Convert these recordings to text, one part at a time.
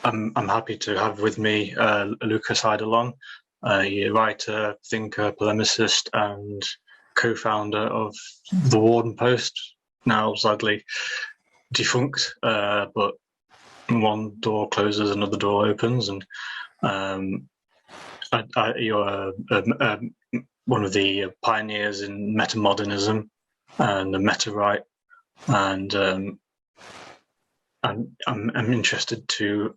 I'm happy to have with me Lukas Eidolon, a writer, thinker, polemicist, and co-founder of the Warden Post, now sadly defunct, but one door closes, another door opens, and you're one of the pioneers in metamodernism and the meta-right, and I'm interested to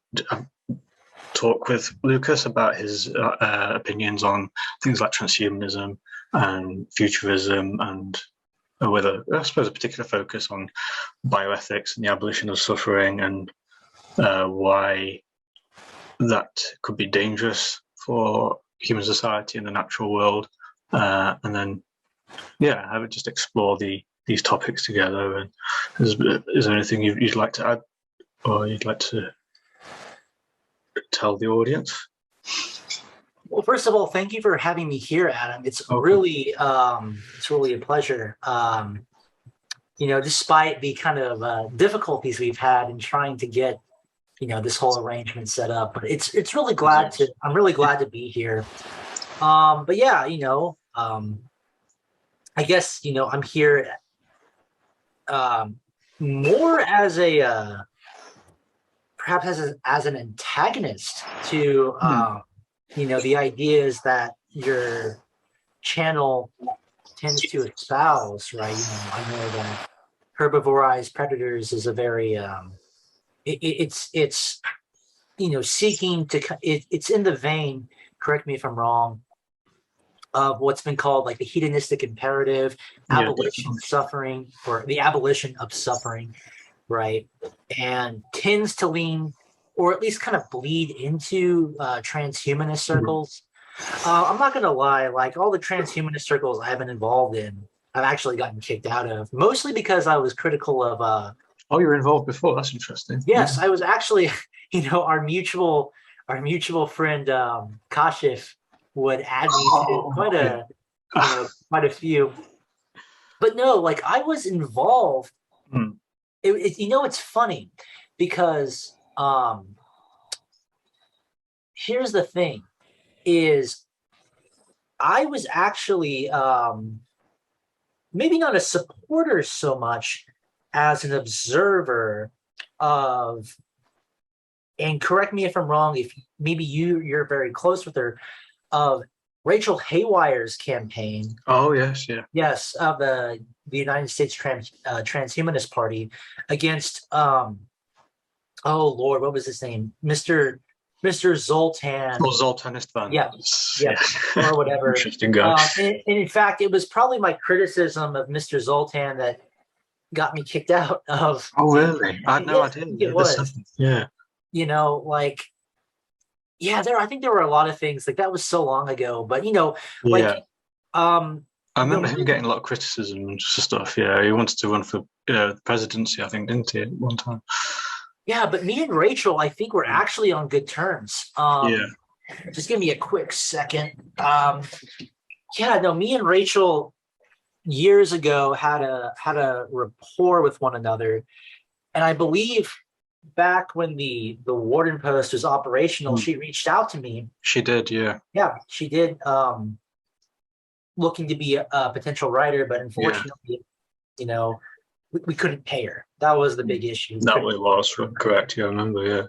talk with Lukas about his opinions on things like transhumanism and futurism, and with I suppose a particular focus on bioethics and the abolition of suffering, and why that could be dangerous for human society and the natural world, and then I would just explore these topics together. And is there anything you'd like to add, or you'd like to tell the audience? Well, first of all, thank you for having me here, Adam. It's really a pleasure. Despite the kind of difficulties we've had in trying to get this whole arrangement set up, but it's really I'm really glad to be here. But yeah, I guess I'm here more as a perhaps as an antagonist to the ideas that your channel tends to espouse, right? I know that herbivorized predators is a very it's seeking to it's in the vein, correct me if I'm wrong, of what's been called like the hedonistic imperative, abolition of suffering, or the abolition of suffering, right? And tends to lean, or at least kind of bleed into transhumanist circles. I'm not going to lie, like all the transhumanist circles I've been involved in, I've actually gotten kicked out of, mostly because I was critical of... Oh, you were involved before? That's interesting. Yes, I was actually, our mutual friend, Kashif, would add me to quite a few. But no, like I was involved. It's funny because here's the thing is I was actually maybe not a supporter so much as an observer of, and correct me if I'm wrong, if maybe you're very close with her, of Rachel Haywire's campaign. Oh yes, yeah. Yes, of the United States Transhumanist Party against oh Lord, what was his name? Mr. Zoltan. Oh, Zoltan Istvan. Yeah, or whatever. Interesting guy. And in fact, it was probably my criticism of Mr. Zoltan that got me kicked out of. Oh really? I had no idea. It was. Yeah. I think there were a lot of things like that was so long ago, but I remember him getting a lot of criticism and stuff. Yeah, he wanted to run for the presidency, I think, didn't he, at one time? Yeah, but me and Rachel, I think we're actually on good terms. Just give me a quick second. Me and Rachel years ago had a rapport with one another, and I believe back when the Warden Post was operational, she reached out to me. She did, yeah. Yeah, she did. Looking to be a potential writer, but unfortunately, we couldn't pay her. That was the big issue. That was correct. Yeah, I remember. Yeah.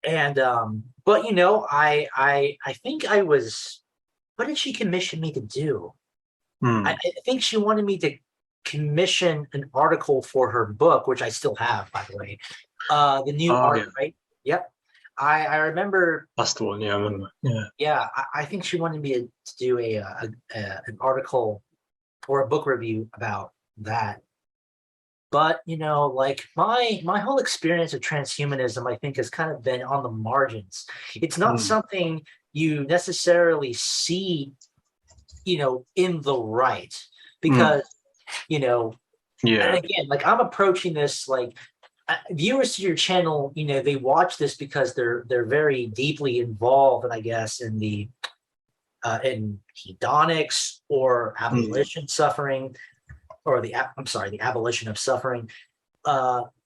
And but I think I was. What did she commission me to do? I think she wanted me to commission an article for her book, which I still have, by the way. The new art, right? Yep. I remember. That's the one. Yeah, I remember. Yeah. Yeah, I think she wanted me to do an article or a book review about that. But like my whole experience of transhumanism, I think, has kind of been on the margins. It's not something you necessarily see, in the right, because and again, like I'm approaching this like viewers to your channel, they watch this because they're very deeply involved, and I guess in the in hedonics or abolition suffering, or the abolition of suffering.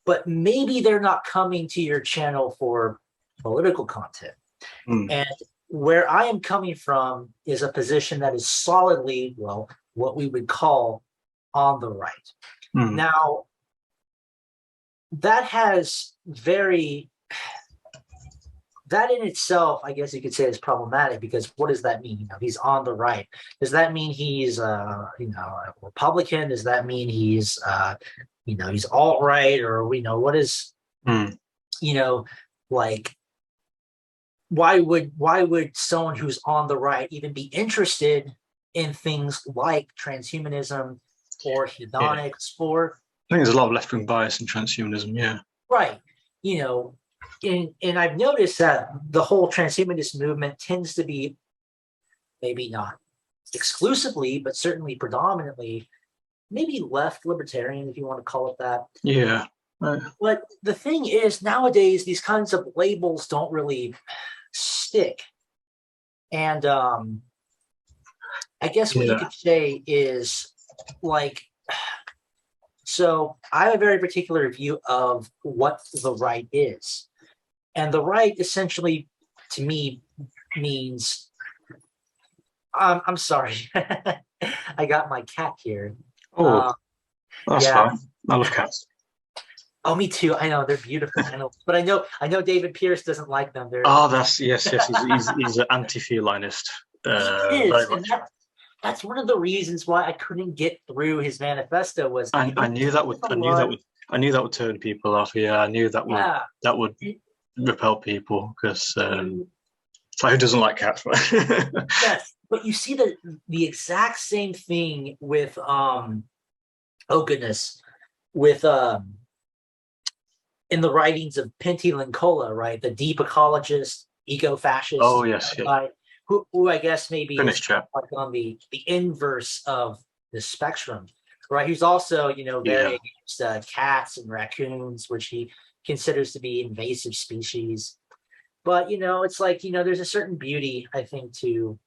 but maybe they're not coming to your channel for political content. And where I am coming from is a position that is solidly, well, what we would call on the right. Now, that has that in itself, I guess you could say, is problematic, because what does that mean? He's on the right. Does that mean he's a Republican? Does that mean he's he's alt-right, or what is like, why would someone who's on the right even be interested in things like transhumanism or hedonics? Or I think there's a lot of left-wing bias in transhumanism. Yeah, right. And I've noticed that the whole transhumanist movement tends to be, maybe not exclusively, but certainly predominantly, maybe left libertarian, if you want to call it that. Yeah. But the thing is, nowadays, these kinds of labels don't really stick. And I guess what you could say is, like, so I have a very particular view of what the right is. And the right essentially, to me, means, I'm sorry, I got my cat here. Oh, that's fine. I love cats. Oh, me too. I know, they're beautiful. I know, but I know David Pierce doesn't like them. Yes. He's an anti-felinist. He is, and that's one of the reasons why I couldn't get through his manifesto. Was I knew that would turn people off. Yeah, I knew that would repel people, because it's like, who doesn't like cats? Yes, but you see the exact same thing with with in the writings of Pentti Linkola, right? The deep ecologist, eco-fascist. Oh yes, who I guess maybe Finnish is chap. like on the inverse of the spectrum, right? He's also very against cats and raccoons, which he considers to be invasive species. But it's like there's a certain beauty, I think, to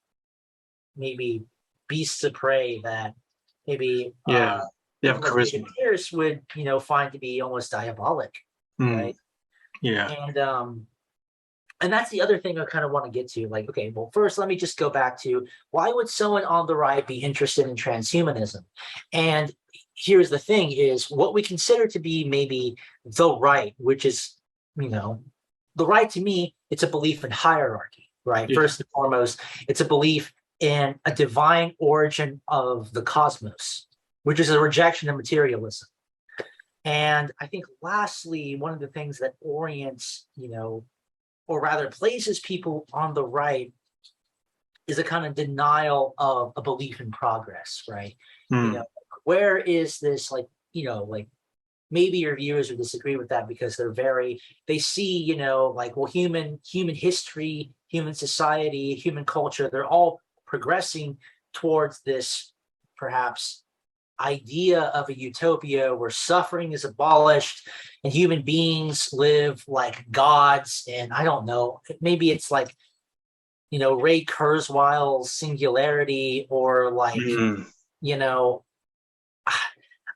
maybe beasts of prey that maybe charisma. Pierce would find to be almost diabolic, right? Yeah. And that's the other thing I kind of want to get to. Like, okay, well, first, let me just go back to, why would someone on the right be interested in transhumanism? And here's the thing: is what we consider to be maybe the right, which is, the right to me, it's a belief in hierarchy, right? Yeah. First and foremost, it's a belief in a divine origin of the cosmos, which is a rejection of materialism. And I think lastly, one of the things that orients, or rather places people on the right, is a kind of denial of a belief in progress, right? Where is this, like maybe your viewers would disagree with that, because they see, like, well, human history, human society, human culture, they're all progressing towards this perhaps idea of a utopia where suffering is abolished and human beings live like gods. And I don't know, maybe it's like, Ray Kurzweil's singularity, or like,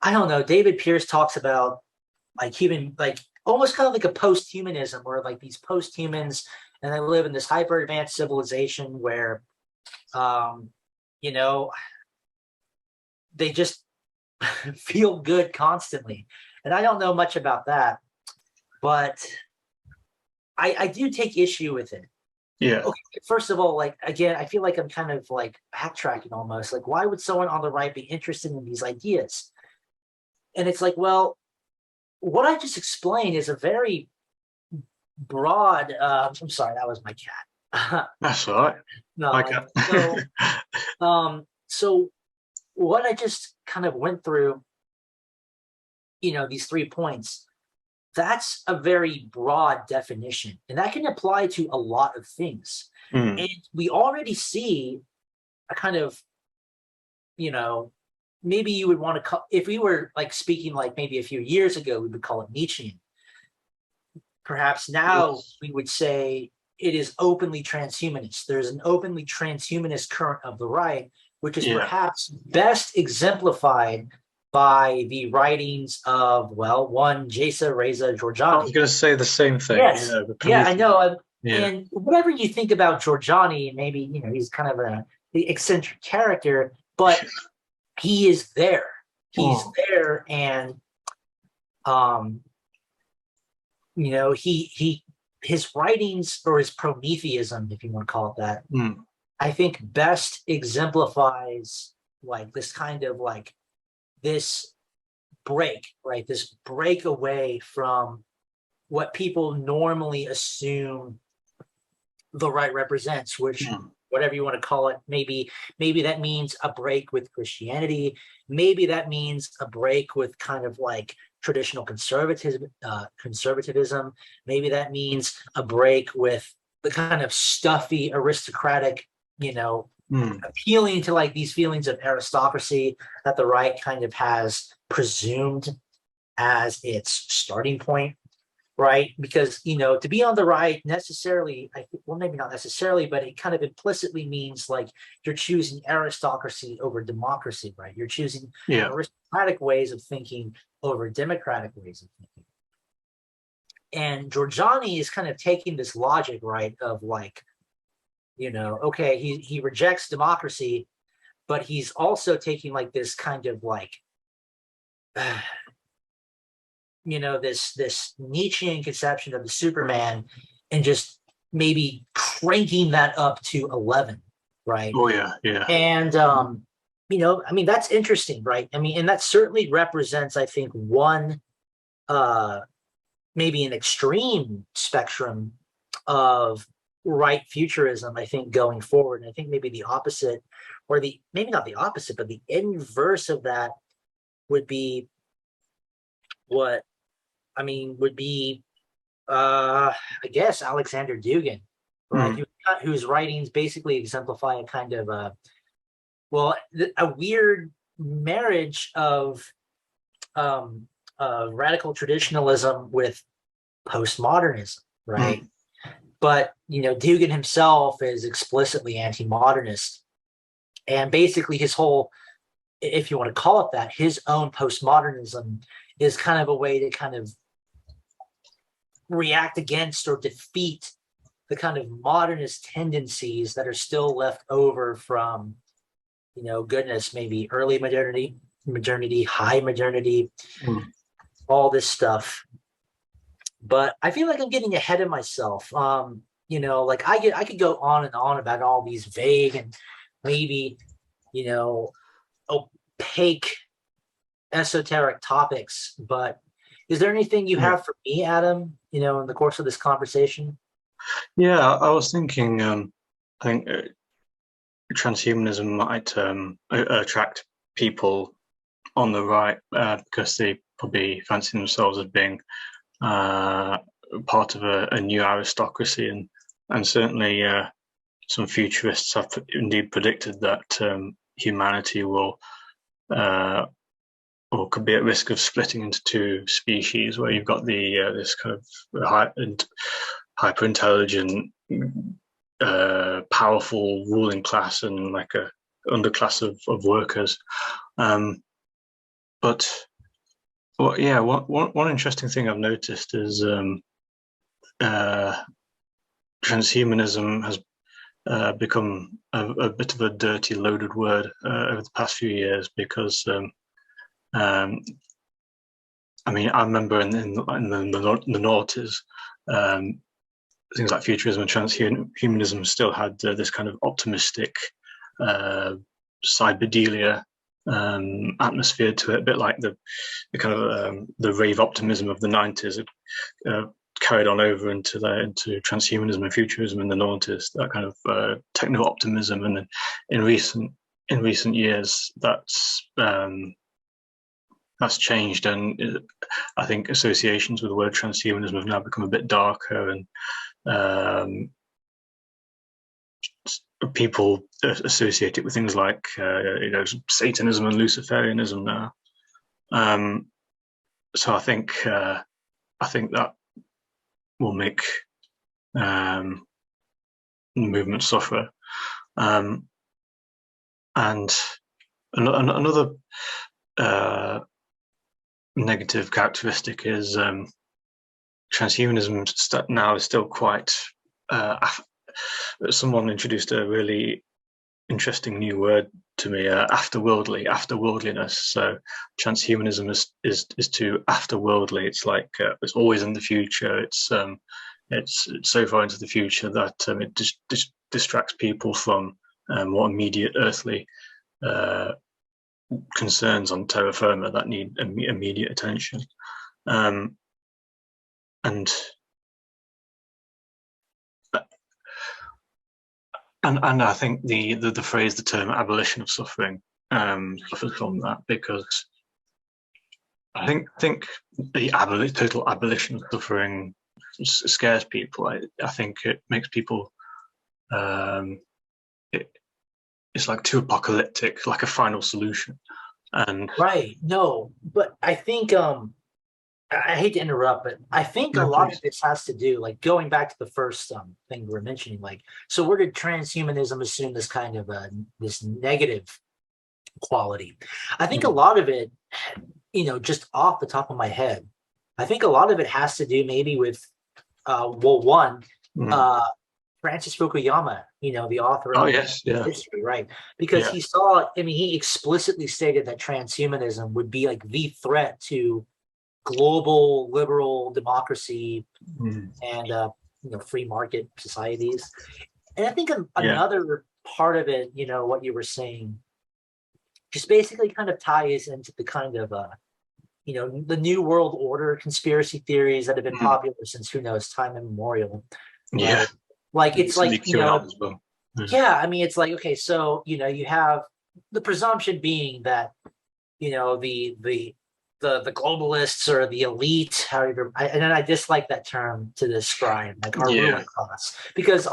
I don't know. David Pierce talks about like almost kind of like a post-humanism, where like these post-humans, and they live in this hyper advanced civilization where, they just feel good constantly. And I don't know much about that, but I do take issue with it. Yeah. Okay, first of all, like, again, I feel like I'm kind of like backtracking almost. Like, why would someone on the right be interested in these ideas? And it's like, well, what I just explained is a very broad, I'm sorry, that was my cat. That's all right. No, my cat. So what I just kind of went through, these 3 points, that's a very broad definition, and that can apply to a lot of things. And we already see a kind of, maybe you would want to call, if we were like speaking like maybe a few years ago, we would call it Nietzschean. Perhaps now we would say it is openly transhumanist. There's an openly transhumanist current of the right, which is perhaps best exemplified by the writings of, well, one Jesa Reza I was Jorjani. going to say the same thing. Yes, Yeah, the yeah, I Prometheus. know. Yeah. And whatever you think about Jorjani, maybe he's kind of the eccentric character, but he is there. He's Oh. there, and um, he his writings, or his Prometheism, if you want to call it that, Mm. I think best exemplifies like this kind of like this break, right? This break away from what people normally assume the right represents, which, Mm. whatever you want to call it, maybe that means a break with Christianity, maybe that means a break with kind of like traditional conservatism, maybe that means a break with the kind of stuffy aristocratic, Mm. appealing to like these feelings of aristocracy that the right kind of has presumed as its starting point, right? Because to be on the right necessarily, I think, well, maybe not necessarily, but it kind of implicitly means like you're choosing aristocracy over democracy, right? You're choosing Yeah. aristocratic ways of thinking over democratic ways of thinking. And Giorgiani is kind of taking this logic, right, of like, okay, he rejects democracy, but he's also taking like this kind of like this Nietzschean conception of the Superman, and just maybe cranking that up to 11, right? Oh yeah. Yeah. And I mean, that's interesting, right? I mean, and that certainly represents, I think, one maybe an extreme spectrum of right futurism, I think, going forward. And I think maybe the opposite, or maybe not the opposite, but the inverse of that would be what would be I guess Alexander Dugin, right? Mm. Whose writings basically exemplify a kind of a weird marriage of radical traditionalism with postmodernism, right? Mm. But Dugin himself is explicitly anti-modernist, and basically his whole, if you want to call it that, his own postmodernism is kind of a way to kind of react against or defeat the kind of modernist tendencies that are still left over from, goodness, maybe early modernity, high modernity, Mm. all this stuff. But I feel like I'm getting ahead of myself. Like I could go on and on about all these vague and maybe, you know, opaque esoteric topics, but is there anything you Yeah. have for me, Adam, in the course of this conversation? Yeah. I was thinking. I think transhumanism might attract people on the right because they probably fancy themselves as being part of a new aristocracy, and certainly some futurists have indeed predicted that humanity will or could be at risk of splitting into two species, where you've got the this kind of hyper intelligent, powerful ruling class, and like a underclass of workers. But well, yeah, one interesting thing I've noticed is uh, transhumanism has become a bit of a dirty, loaded word over the past few years because I mean, I remember in the noughties, things like futurism and transhumanism still had this kind of optimistic cyberdelia atmosphere to it, a bit like the kind of the rave optimism of the 90s. It carried on over into transhumanism and futurism in the noughties, that kind of techno optimism, and then in recent years that's changed, and I think associations with the word transhumanism have now become a bit darker, and people associate it with things like Satanism and Luciferianism now. So I think that will make the movement suffer. And another negative characteristic is transhumanism now is still quite. Someone introduced a really interesting new word to me, afterworldliness. So transhumanism is too afterworldly. It's like it's always in the future. It's so far into the future that it distracts people from more immediate earthly concerns on terra firma that need immediate attention. And I think the phrase, the term abolition of suffering suffers from that, because I think the total abolition of suffering scares people. I think it makes people it's like too apocalyptic, like a final solution. And right. No, but I think I hate to interrupt, but I think a lot of this has to do, like going back to the first thing we were mentioning, like, so where did transhumanism assume this kind of this negative quality? I think a lot of it, just off the top of my head, I think a lot of it has to do maybe with, Francis Fukuyama, the author of History, right? Because he saw, he explicitly stated that transhumanism would be like the threat to global liberal democracy and free market societies. And I think another part of it, what you were saying, just basically kind of ties into the kind of the New World Order conspiracy theories that have been popular since, who knows, time immemorial. Right? Like it's like it's like, okay, so you have the presumption being that the globalists or the elite, however, and I dislike that term to describe like our ruling class, because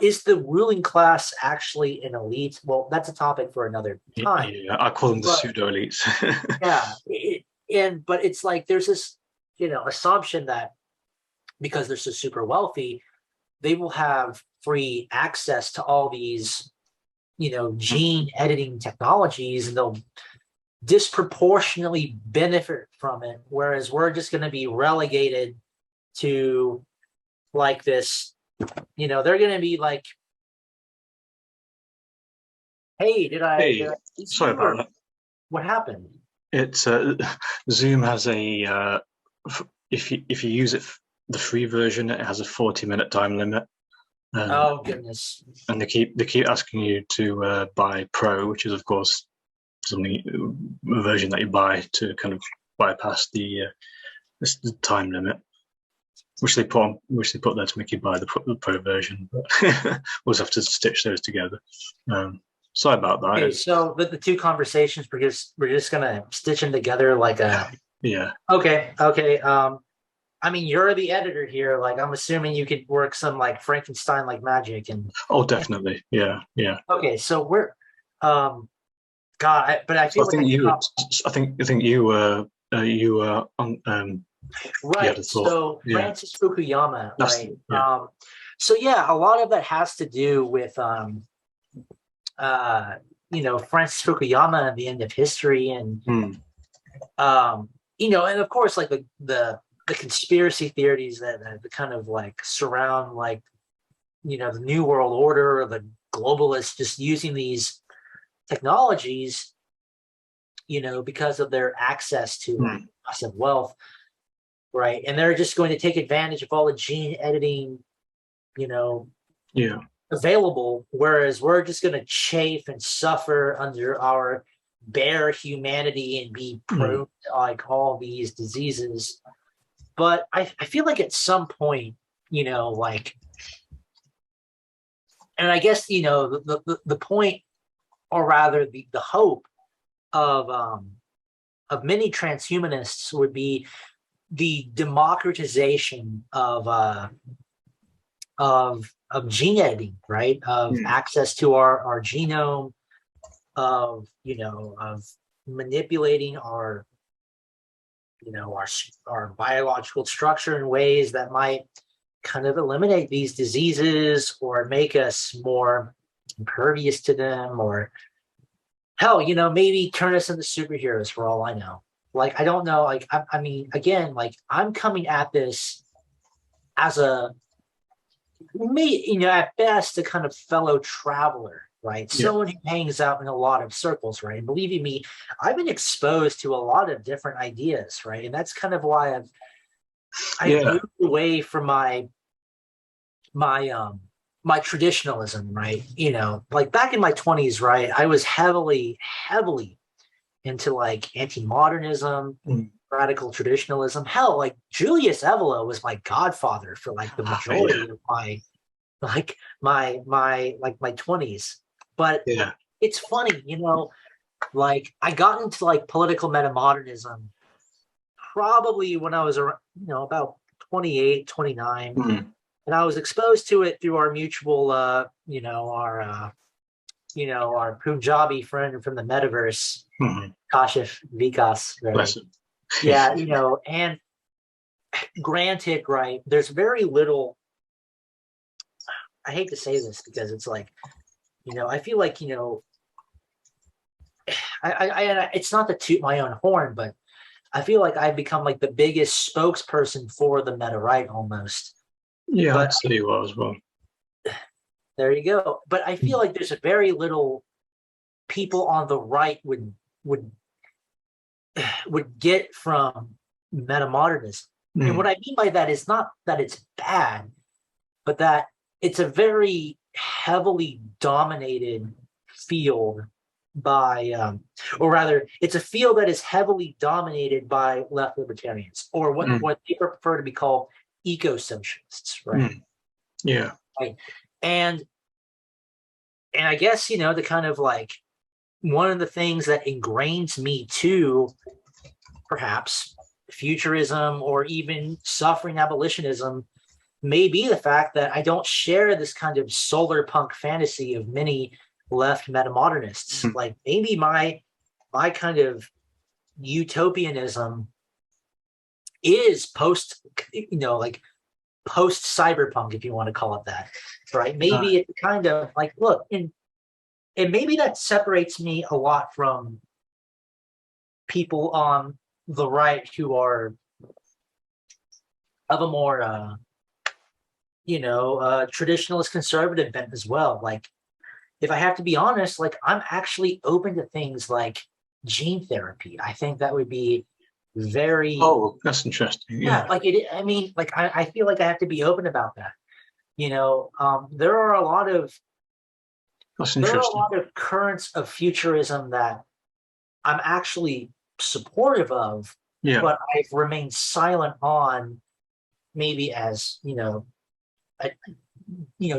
is the ruling class actually an elite? Well, that's a topic for another time. Yeah, I call them the pseudo elites. But it's like there's this assumption that because they're so super wealthy, they will have free access to all these gene editing technologies, and they'll disproportionately benefit from it, whereas we're just going to be relegated to like this, they're going to be like, hey, did I sorry about that. What happened? It's Zoom has a if you use it, the free version, it has a 40-minute time limit. Oh goodness. And they keep asking you to buy Pro, which is of course a version that you buy to kind of bypass the time limit, which they put there to make you buy the Pro version. But we'll just have to stitch those together. Sorry about that. Okay, so the two conversations, we're just gonna stitch them together like a Okay. You're the editor here. Like, I'm assuming you could work some like Frankenstein like magic and. Oh, definitely. Yeah. Okay, so we're God, but I feel I think you were on right. So Francis Fukuyama, right? So a lot of that has to do with Francis Fukuyama and the end of history, and and of course like the conspiracy theories that kind of like surround like the New World Order or the globalists just using these technologies, because of their access to massive wealth, right? And they're just going to take advantage of all the gene editing, available, whereas we're just going to chafe and suffer under our bare humanity and be prone to like all these diseases. But I feel like at some point, like, and I guess the point, or rather the hope of many transhumanists would be the democratization of gene editing, right? Of access to our genome, of manipulating our biological structure in ways that might kind of eliminate these diseases or make us more impervious to them, or Hell, maybe turn us into superheroes for all I know. Like, I don't know. Like, I mean, again, like, I'm coming at this as at best, a kind of fellow traveler, right? Yeah. Someone who hangs out in a lot of circles, right? And believing me, I've been exposed to a lot of different ideas, right? And that's kind of why I've Yeah. moved away from my my traditionalism, right? Like back in my 20s, right? I was heavily into like anti-modernism, Mm. radical traditionalism. Hell, like Julius Evola was my godfather for like the Yeah. majority of my 20s. But Yeah. it's funny, like I got into like political metamodernism probably when I was around, about 28, 29. Mm. And I was exposed to it through our mutual our Punjabi friend from the metaverse, Mm. Kashif Vikas, right? Bless him. Yeah, and granted, right, there's very little. I hate to say this because it's like, I feel like, it's not to toot my own horn, but I feel like I've become like the biggest spokesperson for the meta right almost. Yeah, But I'd say you are as well. there you go. But I feel like there's a very little people on the right would get from metamodernism. And Mm. what I mean by that is not that it's bad, but that it's a very heavily dominated field by, or rather, it's a field that is heavily dominated by left libertarians, or Mm. what they prefer to be called eco-socialists, right? Mm. Yeah. Right. And I guess, the kind of like one of the things that ingrains me to perhaps futurism or even suffering abolitionism may be the fact that I don't share this kind of solar punk fantasy of many left metamodernists. Mm. Like maybe my kind of utopianism is like post cyberpunk, if you want to call it that, right? Maybe it's kind of like, look, and maybe that separates me a lot from people on the right who are of a more traditionalist conservative bent as well. Like, if I have to be honest, like I'm actually open to things like gene therapy. I think that would be very Oh, that's interesting. Yeah. like it. I mean, like I feel like I have to be open about that. There are a lot of That's interesting. currents of futurism that I'm actually supportive of, Yeah. but I've remained silent on, maybe as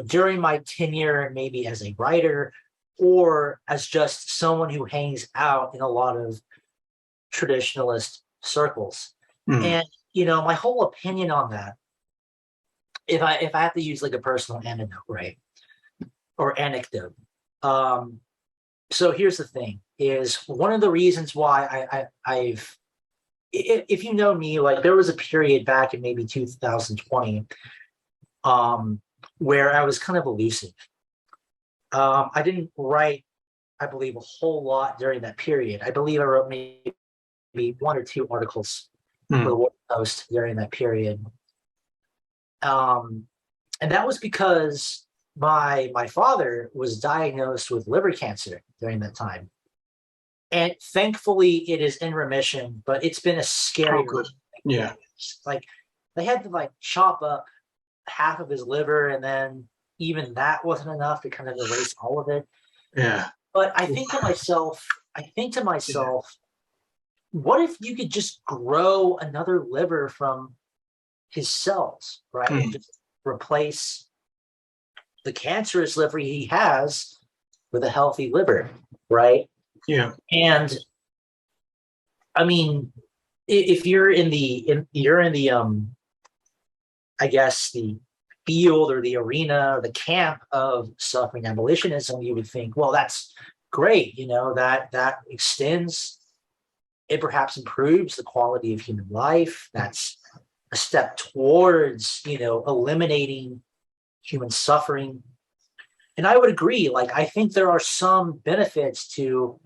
during my tenure, maybe as a writer or as just someone who hangs out in a lot of traditionalist circles. Mm. And my whole opinion on that, if I have to use like a personal anecdote, right, or anecdote. So here's the thing: is one of the reasons why I've, if you know me, like there was a period back in maybe 2020, where I was kind of elusive. I didn't write, I believe, a whole lot during that period. I believe I wrote maybe one or two articles for the Warden Post during that period. And that was because my father was diagnosed with liver cancer during that time. And thankfully it is in remission, but it's been a scary. Oh, good. Yeah. Like they had to like chop up half of his liver, and then even that wasn't enough to kind of erase all of it. Yeah. But I think to myself, what if you could just grow another liver from his cells, right? And just replace the cancerous liver he has with a healthy liver, right? Yeah. And I mean, if you're in the I guess the field or the arena or the camp of suffering abolitionism, you would think, well, that's great, that extends, it perhaps improves the quality of human life. That's a step towards, eliminating human suffering. And I would agree. Like, I think there are some benefits to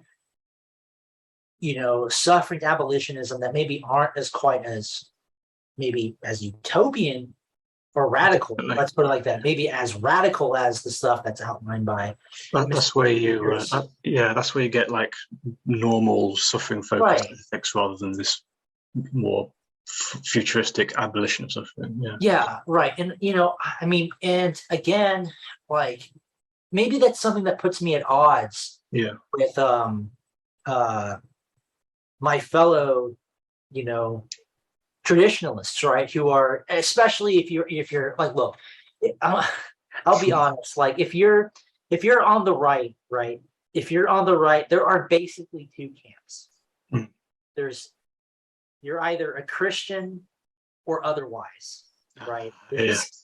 suffering abolitionism that maybe aren't as quite as maybe as utopian or radical. Definitely. Let's put it like that. Maybe as radical as the stuff that's outlined by. That's where you, that's where you get like normal suffering-focused ethics rather than this more futuristic abolition of suffering. Yeah, right. And I mean, and again, like maybe that's something that puts me at odds with my fellow, traditionalists, right? Who are, especially if you're like, look, I'll be honest, like if you're on the right, right? If you're on the right, there are basically two camps. You're either a Christian or otherwise, right? It's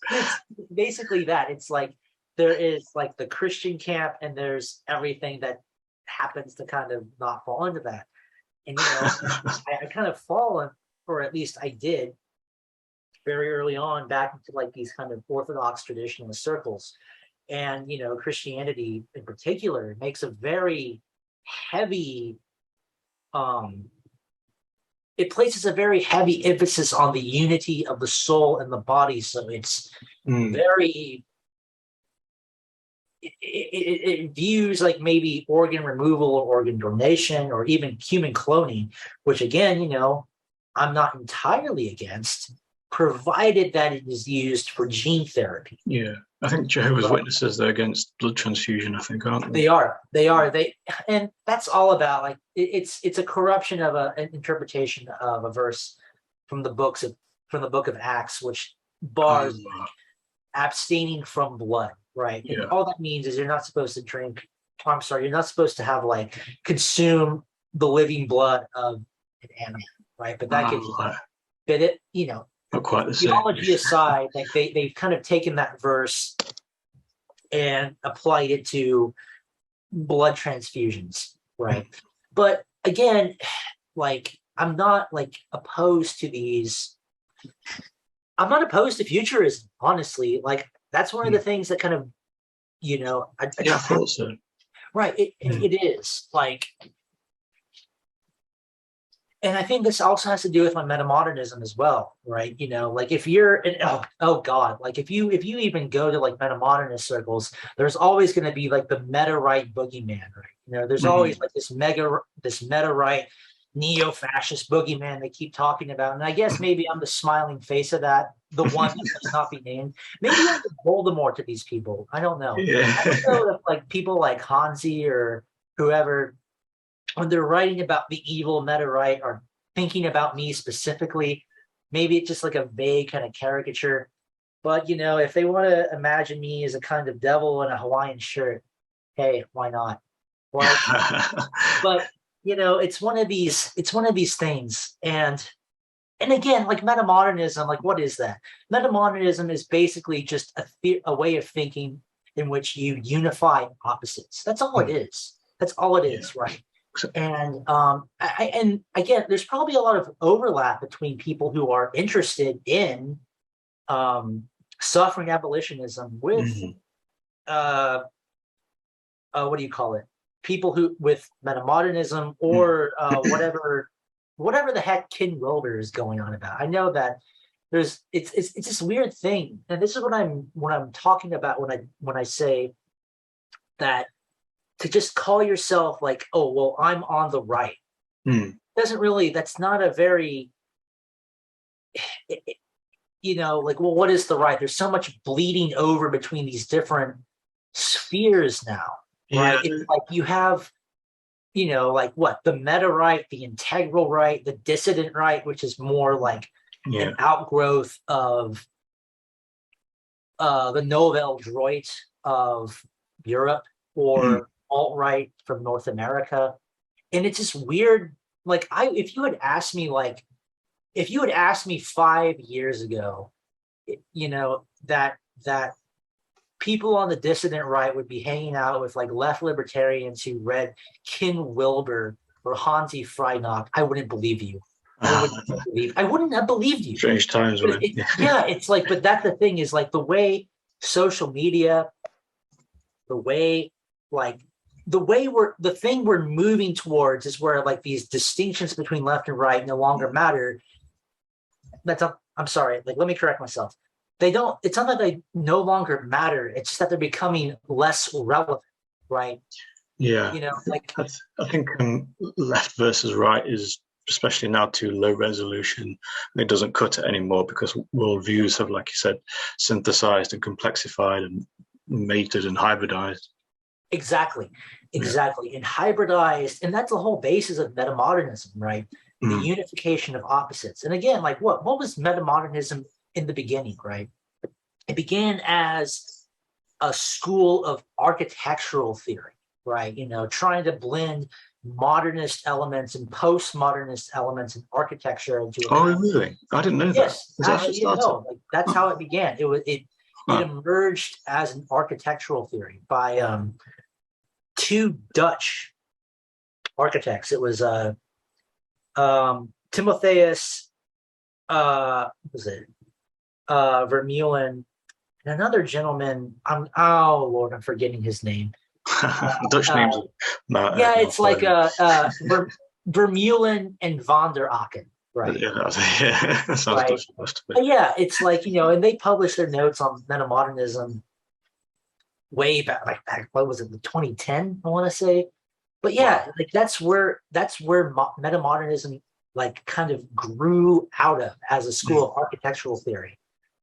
basically that. It's like there is like the Christian camp and there's everything that happens to kind of not fall into that. And I kind of fall, or at least I did very early on, back into like these kind of Orthodox traditionalist circles. And Christianity in particular makes a very heavy it places a very heavy emphasis on the unity of the soul and the body. So it's very, it views like maybe organ removal or organ donation or even human cloning, which again, I'm not entirely against, provided that it is used for gene therapy. Yeah. I think Jehovah's Witnesses, they're against blood transfusion, I think, aren't they? They are. And that's all about like it's a corruption of an interpretation of a verse from the book of Acts, which bars abstaining from blood, right? Yeah. And all that means is you're not supposed to drink. I'm sorry, you're not supposed to have like consume the living blood of an animal, right? But that gives but it, not quite the same. Theology aside, like they've kind of taken that verse and applied it to blood transfusions, right? But again, like I'm not like opposed to these. I'm not opposed to futurism, honestly. Like that's one of the things that kind of, I thought so. Right, it is like. And I think this also has to do with my metamodernism as well, right? Like if you're oh god, like if you even go to like metamodernist circles, there's always going to be like the meta right boogeyman, right? There's always like this meta right neo-fascist boogeyman they keep talking about. And I guess maybe I'm the smiling face of that, the one that does not be named. Maybe I'm Voldemort to these people. I don't know. I don't know if like people like Hansi or whoever, when they're writing about the evil meta right or thinking about me specifically, maybe it's just like a vague kind of caricature. But if they want to imagine me as a kind of devil in a Hawaiian shirt, hey, why not? Like, but it's one of these things. And again, like metamodernism, like what is that? Metamodernism is basically just a way of thinking in which you unify opposites. That's all it is. That's all it is, right? And and again, there's probably a lot of overlap between people who are interested in suffering abolitionism with what do you call it? People who with metamodernism or whatever the heck Ken Wilber is going on about. I know that it's this weird thing, and this is what I'm talking about when I say that. To just call yourself like, oh, well, I'm on the right. Doesn't really, that's not a very, like, well, what is the right? There's so much bleeding over between these different spheres now, right? It's like you have, like what? The meta right, the integral right, the dissident right, which is more like an outgrowth of the Nouvelle Droite of Europe or alt-right from North America. And it's just weird. Like if you had asked me 5 years ago, that people on the dissident right would be hanging out with like left libertarians who read Ken Wilber or Hansi Freinock, I wouldn't believe you. I wouldn't have believed you. Strange times, man. It's like, but that's the thing is like the way social media, the way like the thing we're moving towards is where like these distinctions between left and right no longer matter. I'm sorry, like let me correct myself. It's not that they no longer matter, it's just that they're becoming less relevant, right? Yeah, Like I think left versus right is, especially now, too low resolution. It doesn't cut it anymore because worldviews have, like you said, synthesized and complexified and mated and hybridized. exactly, and hybridized, and that's the whole basis of metamodernism, right? The unification of opposites. And again, like what was metamodernism in the beginning, right? It began as a school of architectural theory, right? Trying to blend modernist elements and postmodernist elements in architecture into a Really? I didn't know that. Yes, Is that actually started? like that's how it began. It emerged as an architectural theory by two Dutch architects. It was Timotheus Vermeulen, and another gentleman. Oh Lord, I'm forgetting his name. Dutch names. It's like Vermeulen and van der Aken, right? Yeah, that sounds right. Dutch. Yeah, it's like and they published their notes on metamodernism way back, like what was it, the 2010, I want to say. But yeah, wow. Like that's where metamodernism like kind of grew out of as a school of architectural theory,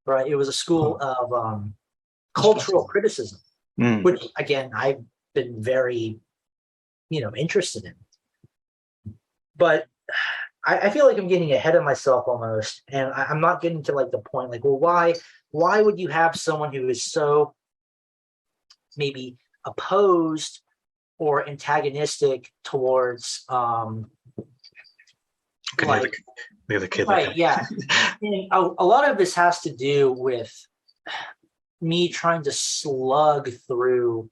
right? It was a school of cultural criticism, which again I've been very interested in. But I feel like I'm getting ahead of myself almost, and I'm not getting to like the point. Like, well, why would you have someone who is so maybe opposed or antagonistic towards the kid, right? Yeah, and a lot of this has to do with me trying to slug through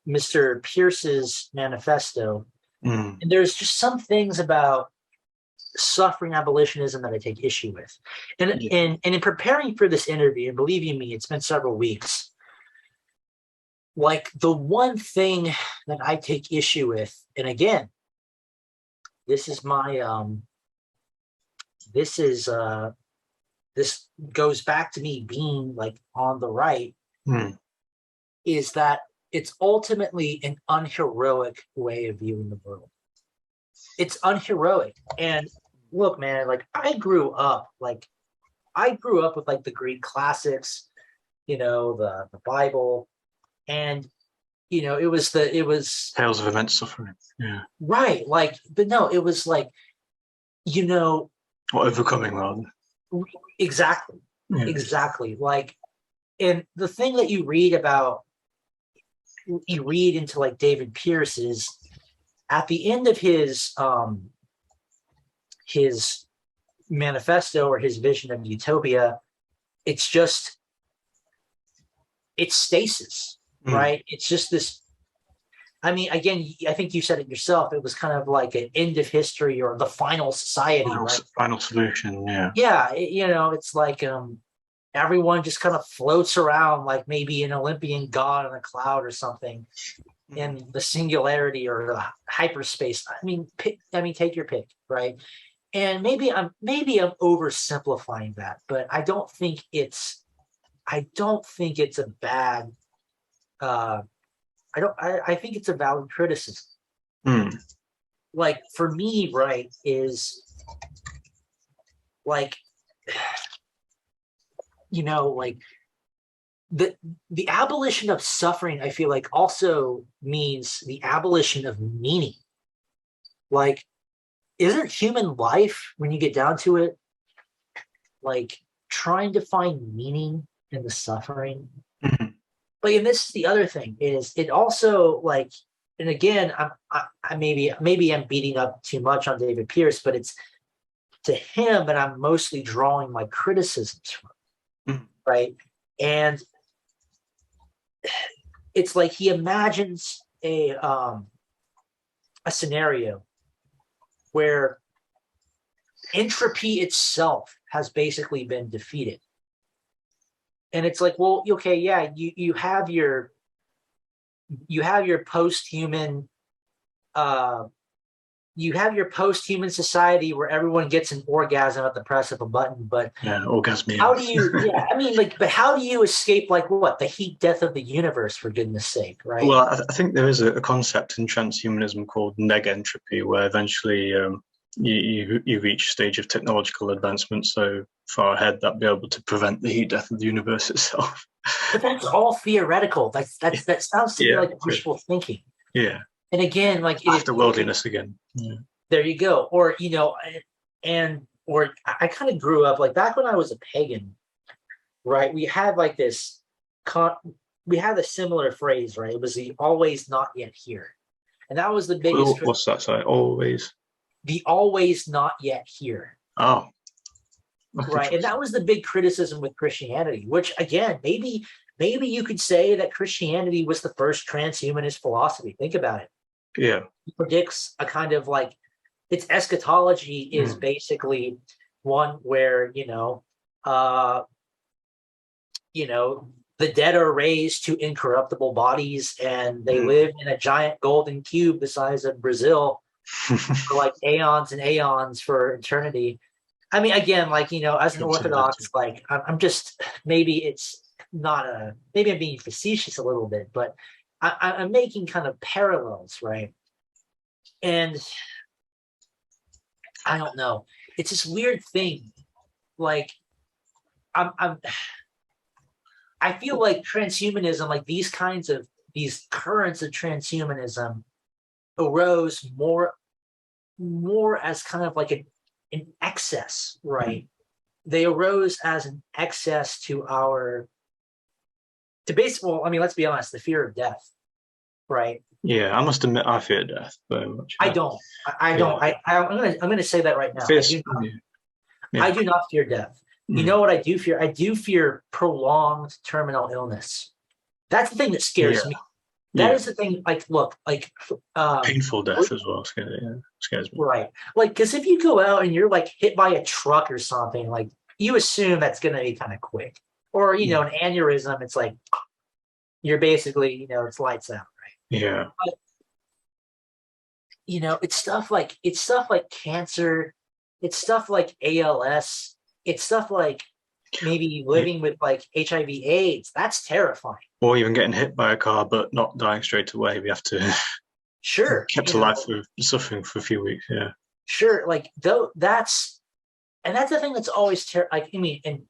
Mr. Pierce's manifesto. And there's just some things about suffering abolitionism that I take issue with. And in preparing for this interview, and believe you me, it's been several weeks, like the one thing that I take issue with, and again, this is my this goes back to me being like on the right, is that it's ultimately an unheroic way of viewing the world. It's unheroic. And look, man, like I grew up with like the Greek classics, the Bible, and it was tales of immense suffering. Yeah. Right. Like, but no, it was like, or overcoming rather. Exactly. Yeah. Exactly. Like, and the thing that you read into like David Pierce is at the end of his manifesto or his vision of utopia, it's stasis, right? It's just this. I mean, again, I think you said it yourself. It was kind of like an end of history or the final society, right? Final solution, yeah. Yeah, it's like everyone just kind of floats around like maybe an Olympian god on a cloud or something in the singularity or the hyperspace. I mean, take your pick, right? And maybe I'm oversimplifying that, but I don't think it's a bad. I think it's a valid criticism. Like for me, right, is like, like the abolition of suffering, I feel like also means the abolition of meaning. Like, isn't human life, when you get down to it, like trying to find meaning in the suffering? But and this is the other thing, is it also like, and again, I maybe I'm beating up too much on David Pierce, but it's to him, and I'm mostly drawing my criticisms from, right? And it's like he imagines a scenario where entropy itself has basically been defeated. And it's like, well, okay, yeah, you have your you have your post-human uh, society where everyone gets an orgasm at the press of a button, but Yeah, orgasmia. how do you, yeah, I mean, like, but how do you escape, like, what, the heat death of the universe, for goodness sake, right? Well, I think there is a concept in transhumanism called negentropy, where eventually you reach a stage of technological advancement so far ahead that be able to prevent the heat death of the universe itself. But that's all theoretical. That sounds to me Yeah, like wishful thinking. yeah. And again, like After worldliness again. Yeah. there you go. Or or I kind of grew up like back when I was a pagan, right? We had like this we had a similar phrase, right? It was the always not yet here. And that was the biggest What's that? Sorry, always. The always not yet here. Oh. Right. And that was the big criticism with Christianity, which again, maybe you could say that Christianity was the first transhumanist philosophy. Think about it. Yeah. It predicts a kind of like its eschatology is basically one where, the dead are raised to incorruptible bodies and they live in a giant golden cube the size of Brazil for like aeons and aeons for eternity. I mean, again, like, as an Orthodox, like I'm just, maybe I'm being facetious a little bit, but I'm making kind of parallels, right? And I don't know. It's this weird thing. Like, I feel like transhumanism, like these currents of transhumanism arose more as kind of like an excess, right? They arose as an excess to basically, I mean, let's be honest, the fear of death, right? Yeah, I must admit, I fear death very much. I don't. I don't. I'm gonna say that right now. I do not fear death. You know what I do fear? I do fear prolonged terminal illness. That's the thing that scares me. That is the thing. Like, look, like painful death as well scares me. Right. Like, because if you go out and you're like hit by a truck or something, like you assume that's going to be kind of quick. Or an aneurysm, it's like you're basically, it's lights out, right? Yeah. But, it's stuff like cancer. It's stuff like ALS. It's stuff like maybe living with like HIV/AIDS. That's terrifying. Or even getting hit by a car but not dying straight away. We have to kept alive for suffering for a few weeks. Yeah. Sure. Like that's the thing that's always like, I mean, and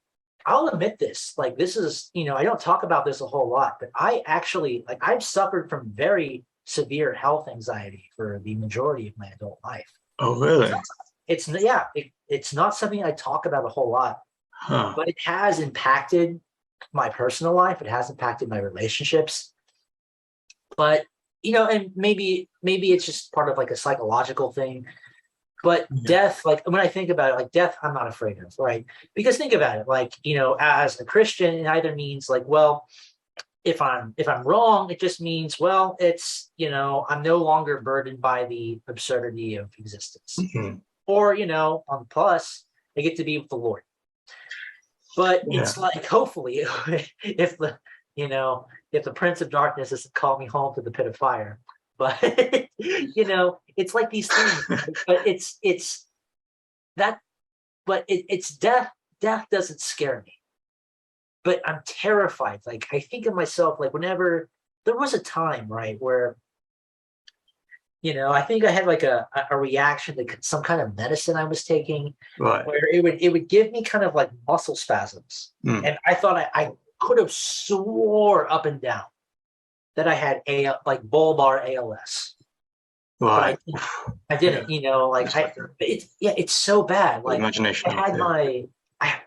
I'll admit this, like this is, I don't talk about this a whole lot, but I actually like I've suffered from very severe health anxiety for the majority of my adult life. Oh, really? It's not something I talk about a whole lot, but it has impacted my personal life. It has impacted my relationships. But, and maybe it's just part of like a psychological thing. But death, like when I think about it, like death, I'm not afraid of, right? Because think about it, like, as a Christian, it either means like, well, if I'm wrong, it just means, well, it's, I'm no longer burdened by the absurdity of existence. Or, on the plus, I get to be with the Lord. But it's like, hopefully, if the Prince of Darkness doesn't call me home to the pit of fire. But, it's like these things. But it's death. Death doesn't scare me. But I'm terrified. Like, I think of myself, like, whenever there was a time, right, where I think I had like a reaction to some kind of medicine I was taking, right, where it would give me kind of like muscle spasms, and I thought I could have swore up and down that I had bulbar ALS, right? But I didn't. It's so bad. Like imagination. I had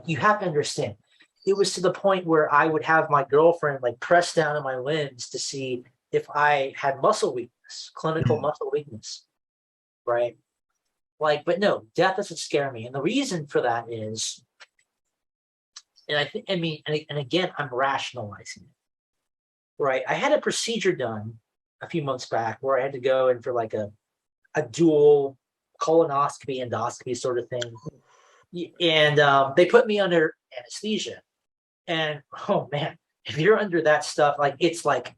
you have to understand. It was to the point where I would have my girlfriend like press down on my limbs to see if I had muscle weakness, clinical muscle weakness, right? Like, but no, death doesn't scare me. And the reason for that is, and again, I'm rationalizing it, right? I had a procedure done a few months back where I had to go in for like a dual colonoscopy, endoscopy sort of thing. And they put me under anesthesia. And, oh man, if you're under that stuff, like, it's like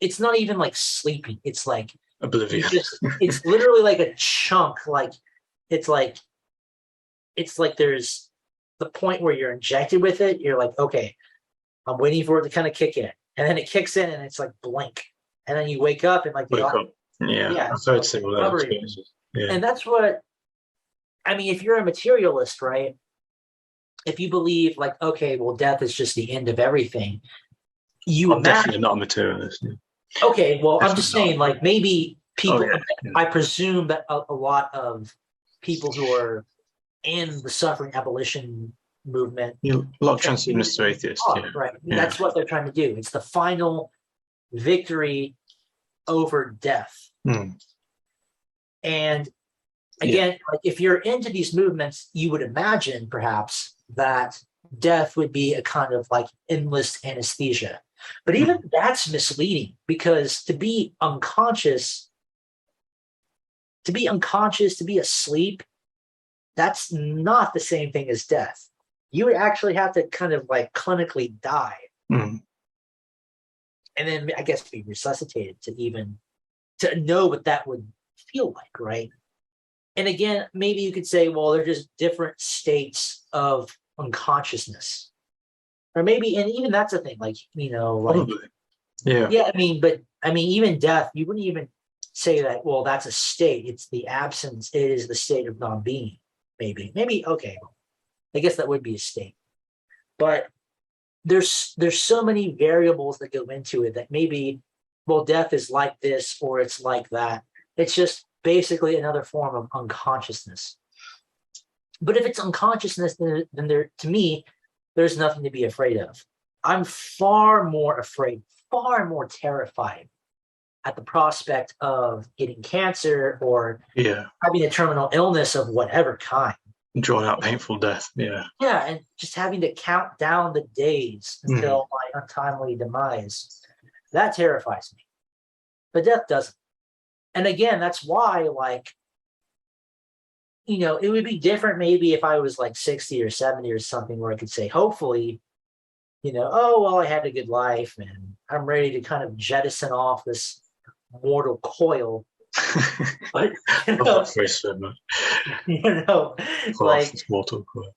it's not even like sleeping. It's like Oblivion. it's literally like a chunk. Like it's like there's the point where you're injected with it. You're like, okay, I'm waiting for it to kind of kick in, and then it kicks in, and it's like blink, and then you wake up and like Wake up. Yeah, I've heard similar experiences. Yeah. And that's what I mean. If you're a materialist, right? If you believe like, okay, well, death is just the end of everything, I'm definitely not a materialist. Yeah. Okay, well, Definitely I'm just saying, like maybe people. Yeah. I presume that a lot of people who are in the suffering abolition movement, a lot of transhumanists are atheists. Right? That's what they're trying to do. It's the final victory over death. And again, like if you're into these movements, you would imagine perhaps that death would be a kind of like endless anesthesia. But even that's misleading, because to be unconscious, to be asleep, that's not the same thing as death. You would actually have to kind of like clinically die. And then I guess be resuscitated to know what that would feel like, right? And again, maybe you could say, well, they're just different states of unconsciousness. Or maybe, and even that's a thing, like, you know, like, probably. I mean, but I mean, even death, you wouldn't even say that, well, that's a state. It's the absence. It is the state of non-being. Maybe, okay. I guess that would be a state. But there's so many variables that go into it that maybe, well, death is like this or it's like that. It's just basically another form of unconsciousness. But if it's unconsciousness, then there, to me, there's nothing to be afraid of. I'm far more afraid, far more terrified at the prospect of getting cancer or having a terminal illness of whatever kind. Drawn out painful death. Yeah, and just having to count down the days until my untimely demise. That terrifies me. But death doesn't. And again, that's why, like, you know, it would be different maybe if I was like 60 or 70 or something, where I could say, hopefully, you know, oh, well, I had a good life and I'm ready to kind of jettison off this mortal coil. But, you know, like, mortal coil.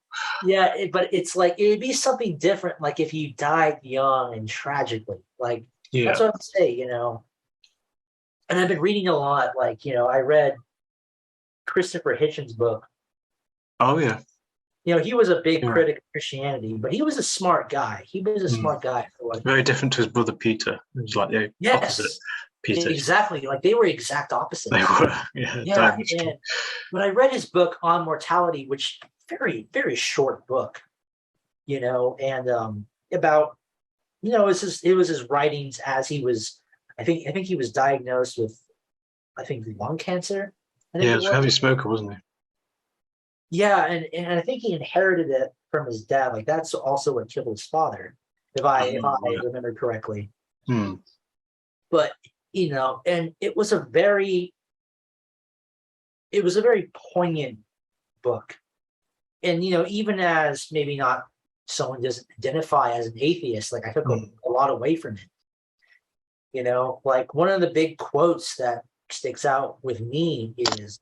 But it's like, it would be something different, like if you died young and tragically. Like, that's what I'm saying, you know. And I've been reading a lot, like, you know, I read Christopher Hitchens' book. Oh, yeah. You know, he was a big critic of Christianity, but he was a smart guy. He was a smart guy. Very different to his brother Peter. It was like the opposite. Peter. Exactly. Like they were exact opposites. They were. But I read his book On Mortality, which very, very short book, you know, and about, you know, it was his writings as he was, I think he was diagnosed with, I think, lung cancer. He was a heavy smoker, wasn't he? Yeah, and I think he inherited it from his dad. Like that's also what killed his father, if I remember correctly. But you know, and it was a very poignant book. And you know, even as maybe not someone doesn't identify as an atheist, like I took a lot away from it. You know, like one of the big quotes that sticks out with me is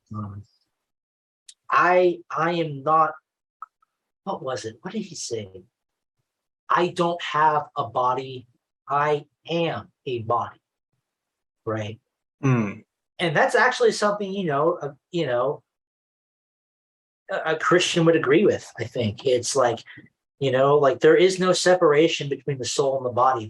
I am not, what was it? What did he say? I don't have a body. I am a body. Right. And that's actually something, a Christian would agree with. I think it's like, you know, like there is no separation between the soul and the body.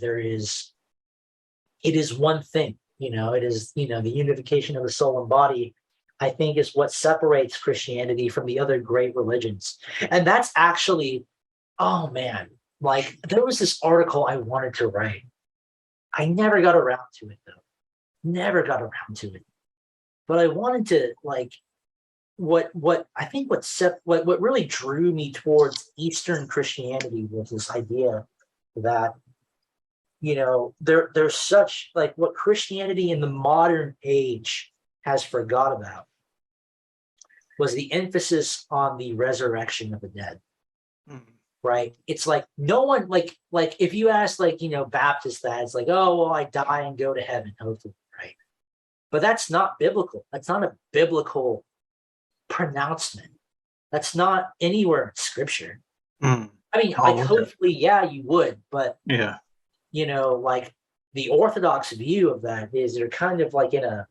It is one thing, you know, it is, you know, the unification of the soul and body, I think, is what separates Christianity from the other great religions. And that's actually, oh man, like there was this article I wanted to write. I never got around to it though. Never got around to it. But I wanted to, like, what really drew me towards Eastern Christianity was this idea that, you know, there's such, like, what Christianity in the modern age has forgot about was the emphasis on the resurrection of the dead. right? It's like no one like if you ask like, you know, Baptist that, it's like, oh well, I die and go to heaven, hopefully, right? But that's not biblical. That's not a biblical pronouncement. That's not anywhere in scripture. Mm. I mean, I like wonder. hopefully, yeah, you would, but Yeah. you know, like the orthodox view of that is they're kind of like in a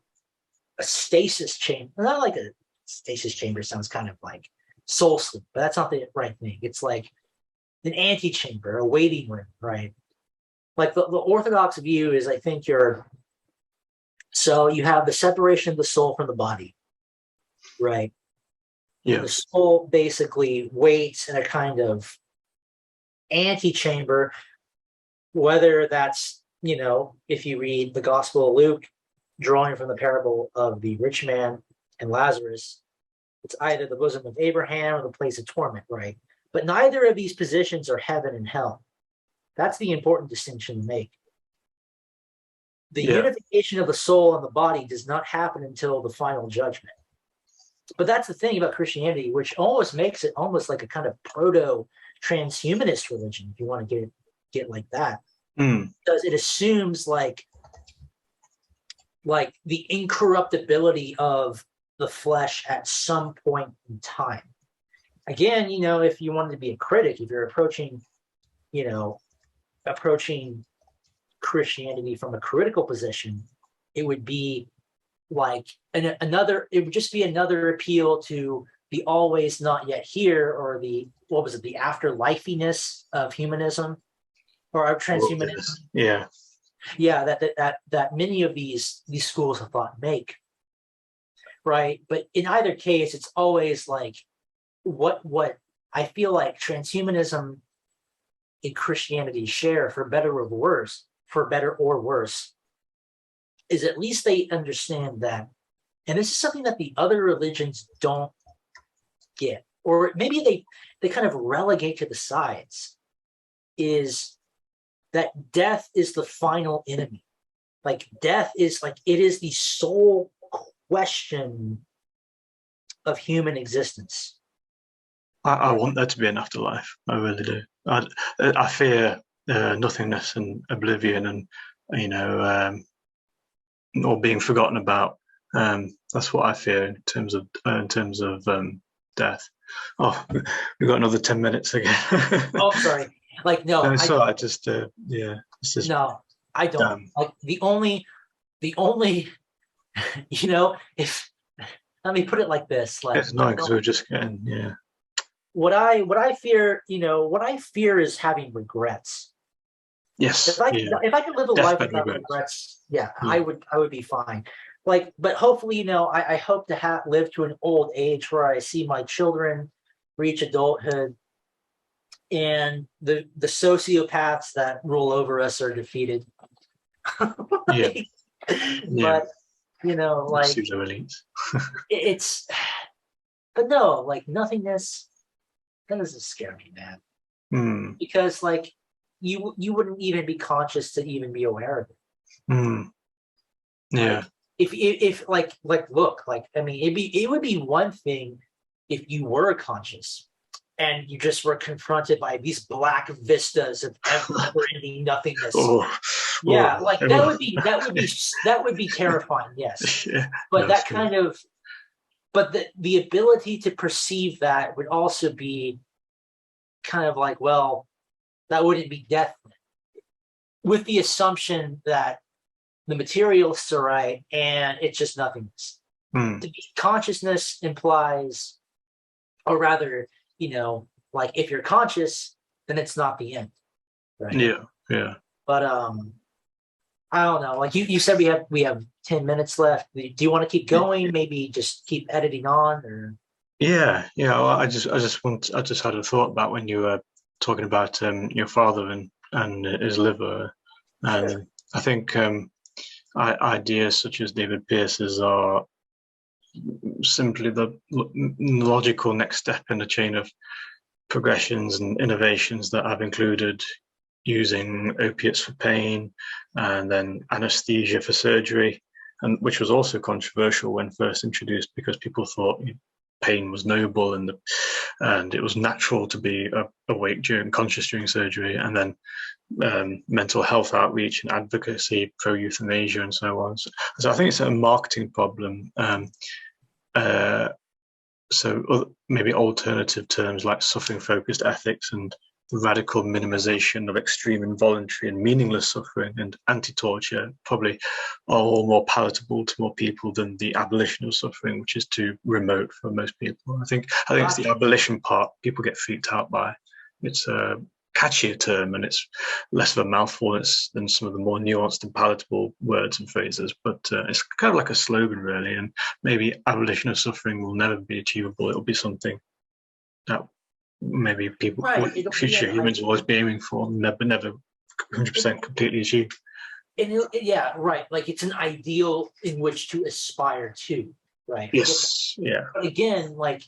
stasis chamber. Not like a stasis chamber sounds kind of like soul sleep, but that's not the right thing. It's like an antechamber, a waiting room, right? Like the orthodox view is, I think so you have the separation of the soul from the body, right? And Yeah. the soul basically waits in a kind of antechamber, whether that's, you know, if you read the Gospel of Luke, drawing from the parable of the rich man and Lazarus, it's either the bosom of Abraham or the place of torment, right? But neither of these positions are heaven and hell. That's the important distinction to make. The Yeah. unification of the soul and the body does not happen until the final judgment. But that's the thing about Christianity, which almost makes it almost like a kind of proto-transhumanist religion, if you want to get like that. Mm. Because it assumes like the incorruptibility of the flesh at some point in time. Again, you know, if you wanted to be a critic, if you're approaching Christianity from a critical position, it would be like it would just be another appeal to the always not yet here, or the, what was it, the afterlifeiness of humanism or of transhumanism. Yeah. Yeah, that many of these schools of thought make, right? But in either case, it's always like what I feel like transhumanism and Christianity share, for better or worse, is at least they understand that, and this is something that the other religions don't get, or maybe they kind of relegate to the sides, is that death is the final enemy. Like death is like, it is the sole question of human existence. I want there to be an afterlife. I really do. I fear nothingness and oblivion, and you know, or being forgotten about. That's what I fear in terms of death. Oh, we've got another 10 minutes again. Oh, sorry. Like no, No, it's I all right. Just yeah, it's just no, I don't. Like the only you know, if let me put it like this, like it's annoying because we're just getting what I fear, you know, what I fear is having regrets. Yes, yeah. If I could live a life Deathbed without regrets. regrets, yeah, Yeah. I would be fine. Like, but hopefully, you know, I hope to live to an old age where I see my children reach adulthood, and the sociopaths that rule over us are defeated. Yeah. Yeah. But you know, like Pseudo elites. it's, but no, like nothingness, that doesn't scare me, man. Mm. Because like you wouldn't even be conscious to even be aware of it. Mm. Yeah. Like if like look, like I mean, it would be one thing if you were conscious and you just were confronted by these black vistas of never-ending nothingness. Yeah, like that would be terrifying, yes. Yeah, but that kind of, but the ability to perceive that would also be kind of like, well, that wouldn't be death, with the assumption that the materialists are right and it's just nothingness. To be consciousness implies, or rather, you know, like if you're conscious, then it's not the end, right? Yeah. But I don't know. Like you said, we have 10 minutes left. Do you want to keep going? Maybe just keep editing on, or? Yeah. Well, I just had a thought about when you were talking about your father and his liver, and Sure. I think ideas such as David Pearce's are simply the logical next step in a chain of progressions and innovations that have included using opiates for pain and then anesthesia for surgery, and which was also controversial when first introduced because people thought pain was noble, and it was natural to be awake conscious during surgery, and then mental health outreach and advocacy, pro-euthanasia, and so on. So I think it's a marketing problem. So maybe alternative terms like suffering-focused ethics and the radical minimization of extreme involuntary and meaningless suffering and anti-torture probably are all more palatable to more people than the abolition of suffering, which is too remote for most people. I think it's the abolition part people get freaked out by. It's a catchier term and it's less of a mouthful than some of the more nuanced and palatable words and phrases, but it's kind of like a slogan really, and maybe abolition of suffering will never be achievable. It'll be something that maybe people, future humans will always be aiming for, never 100% completely achieved. Yeah, right. Like it's an ideal in which to aspire to, right? Yes, yeah. But again, like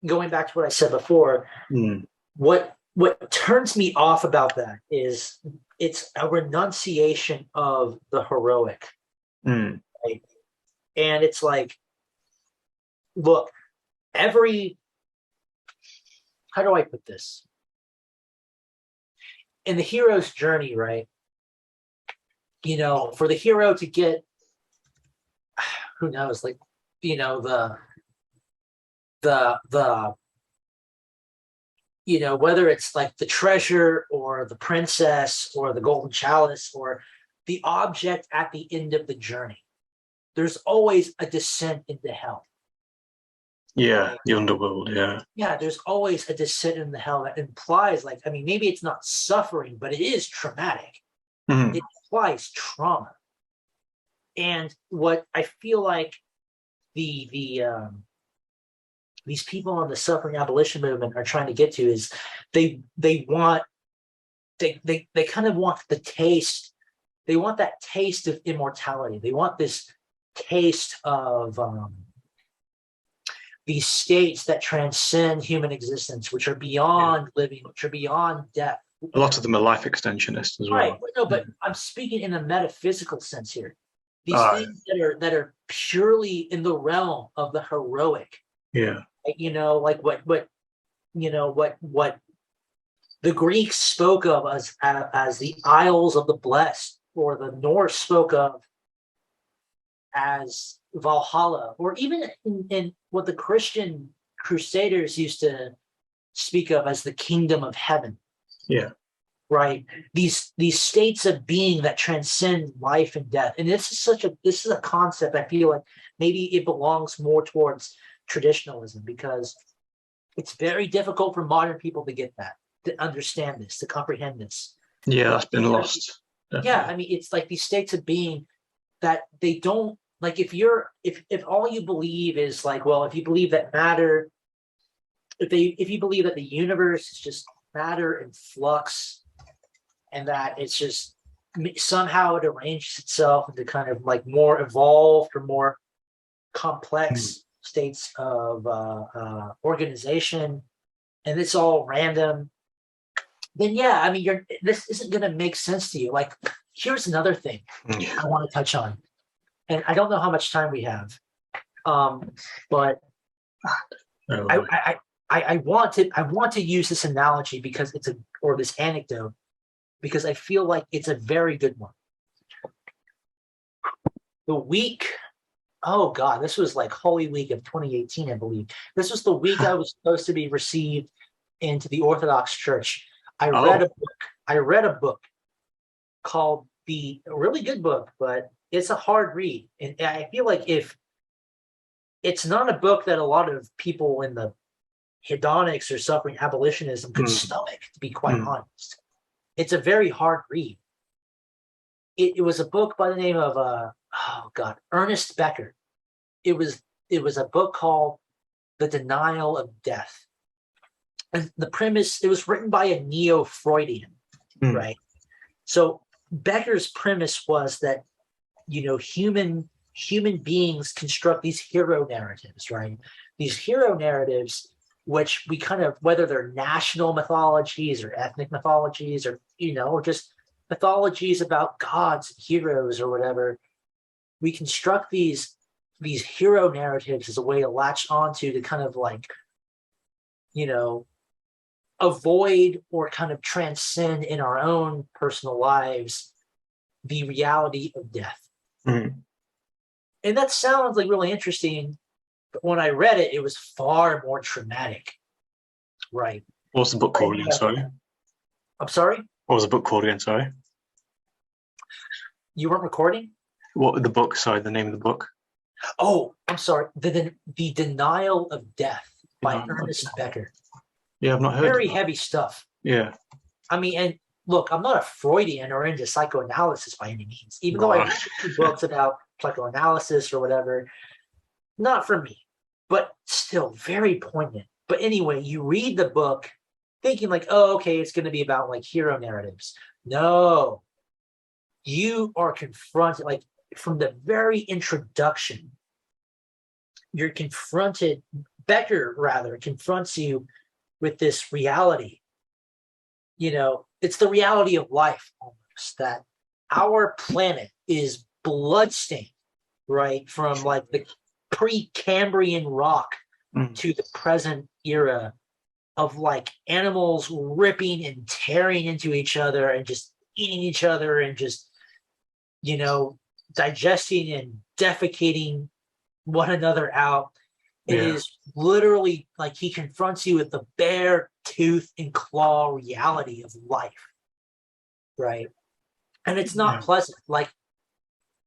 going back to what I said before, what turns me off about that is it's a renunciation of the heroic, right? And it's like, look, how do I put this? In the hero's journey, right? You know, for the hero to get, who knows, like, you know, the you know, whether it's like the treasure or the princess or the golden chalice or the object at the end of the journey, there's always a descent into hell. Yeah, the underworld, yeah. Yeah, there's always a descent into hell that implies, like, I mean, maybe it's not suffering, but it is traumatic. It implies trauma. And what I feel like these people on the suffering abolition movement are trying to get to is they kind of want the taste. They want that taste of immortality. They want this taste of these states that transcend human existence, which are beyond living, which are beyond death. A lot of them are life extensionists as well. Right. No, but I'm speaking in a metaphysical sense here. These things that are purely in the realm of the heroic. Yeah. You know, like what the Greeks spoke of as the Isles of the Blessed, or the Norse spoke of as Valhalla, or even in what the Christian Crusaders used to speak of as the kingdom of heaven. Yeah. Right. These states of being that transcend life and death. And this is a concept I feel like maybe it belongs more towards traditionalism, because it's very difficult for modern people to get that, to understand this, to comprehend this. Yeah, that's been lost. Definitely. Yeah, I mean, it's like these states of being that they don't, like, if all you believe is like, well, if you believe that matter, if you believe that the universe is just matter and flux, and that it's just somehow it arranges itself into kind of like more evolved or more complex states of organization, and it's all random, then yeah, I mean, this isn't going to make sense to you. Like, here's another thing I want to touch on, and I don't know how much time we have, but I want to use this analogy because or this anecdote, because I feel like it's a very good one. The week, oh God, this was like Holy Week of 2018, I believe. This was the week I was supposed to be received into the Orthodox Church. I read a book called a really good book, but it's a hard read. And I feel like if it's not a book that a lot of people in the hedonics or suffering abolitionism could stomach, to be quite honest. It's a very hard read. It was a book by the name of Ernest Becker. It was a book called The Denial of Death. And the premise, it was written by a neo-Freudian, right? So Becker's premise was that, you know, human beings construct these hero narratives, right? These hero narratives, which we kind of, whether they're national mythologies or ethnic mythologies, or, you know, or just mythologies about gods and heroes or whatever, we construct these these hero narratives as a way to latch onto to kind of like, avoid or kind of transcend in our own personal lives the reality of death. Mm. And that sounds like really interesting, but when I read it, it was far more traumatic. Right. What's the book called again? Sorry. I'm sorry? What was the book called again? Sorry. You weren't recording? What the book? Sorry, the name of the book. Oh, I'm sorry. The Denial of Death by Ernest Becker. Yeah, I've not heard. Very heavy stuff. Yeah. I mean, and look, I'm not a Freudian or into psychoanalysis by any means, even though I've written books about psychoanalysis or whatever. Not for me, but still very poignant. But anyway, you read the book thinking like, oh, okay, it's going to be about like hero narratives. No, you are confronted, like from the very introduction, you're confronted, Becker rather confronts you with this reality. It's the reality of life almost, that our planet is bloodstained, right? From like the Precambrian rock to the present era of like animals ripping and tearing into each other and just eating each other and just, digesting and defecating one another out. It is literally like he confronts you with the bare tooth and claw reality of life, right? And it's not pleasant. Like,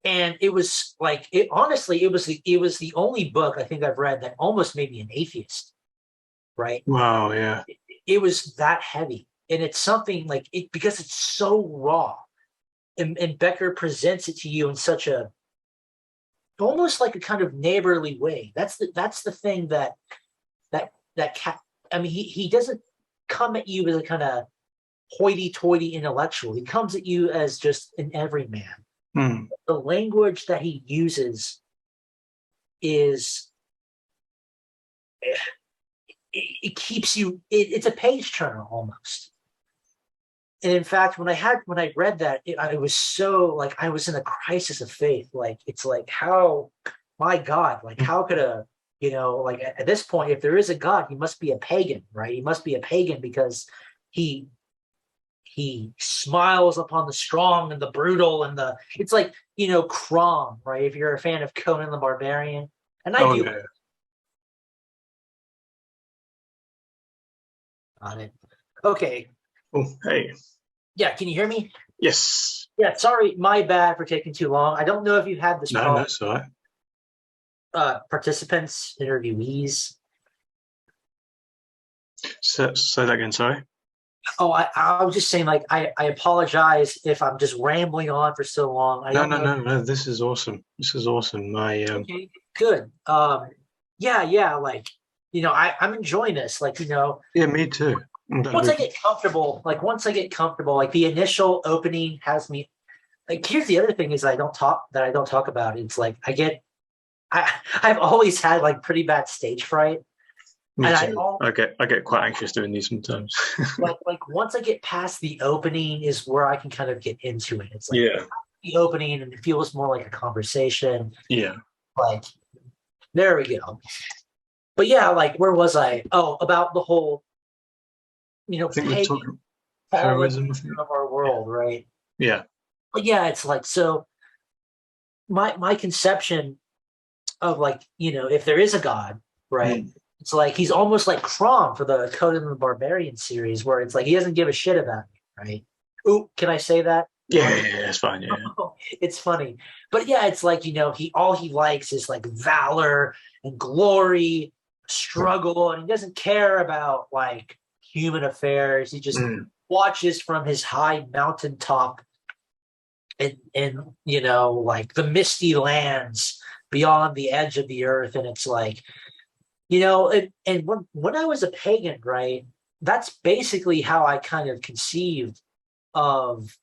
and it was like, honestly, it was the only book I think I've read that almost made me an atheist, right? Wow, yeah. It was that heavy, and it's something like it because it's so raw, and Becker presents it to you in such a almost like a kind of neighborly way. That's the thing that I mean, he doesn't come at you as a kind of hoity-toity intellectual. He comes at you as just an everyman. The language that he uses is it keeps you. It's a page turner almost. And in fact, when I read that, I was so like I was in a crisis of faith. Like it's like how, my God, like how could like at this point, if there is a God, he must be a pagan, right? He must be a pagan because he smiles upon the strong and the brutal and it's like Crom, right? If you're a fan of Conan the Barbarian, and I do. Yeah. On it. Okay. Oh, hey. Yeah, can you hear me? Yes. Yeah, sorry, my bad for taking too long. I don't know if you've had this problem. No, that's all right. Participants, interviewees. Say that again, sorry. Oh, I was just saying, like, I apologize if I'm just rambling on for so long. No. This is awesome. Okay, good. Yeah, like, I'm enjoying this. Like, Yeah, me too. once I get comfortable, like the initial opening has me. Like, here's the other thing is I don't talk about. It's like I've always had like pretty bad stage fright. Me too. I get quite anxious doing these sometimes. like once I get past the opening is where I can kind of get into it. It's like the opening and it feels more like a conversation. Yeah. Like there we go. But yeah, like where was I? Oh, about the whole I think we're talking heroism of our world, right? Yeah. But yeah, it's like so my conception of like, if there is a God, right? It's like he's almost like Crom for the Conan the Barbarian series, where it's like he doesn't give a shit about me, right? Ooh, can I say that? Yeah, it's fine. Yeah, it's funny, but yeah, it's like all he likes is like valor and glory, struggle, and he doesn't care about like human affairs. He just watches from his high mountaintop, and like the misty lands beyond the edge of the earth, and it's like. And when I was a pagan, right, that's basically how I kind of conceived of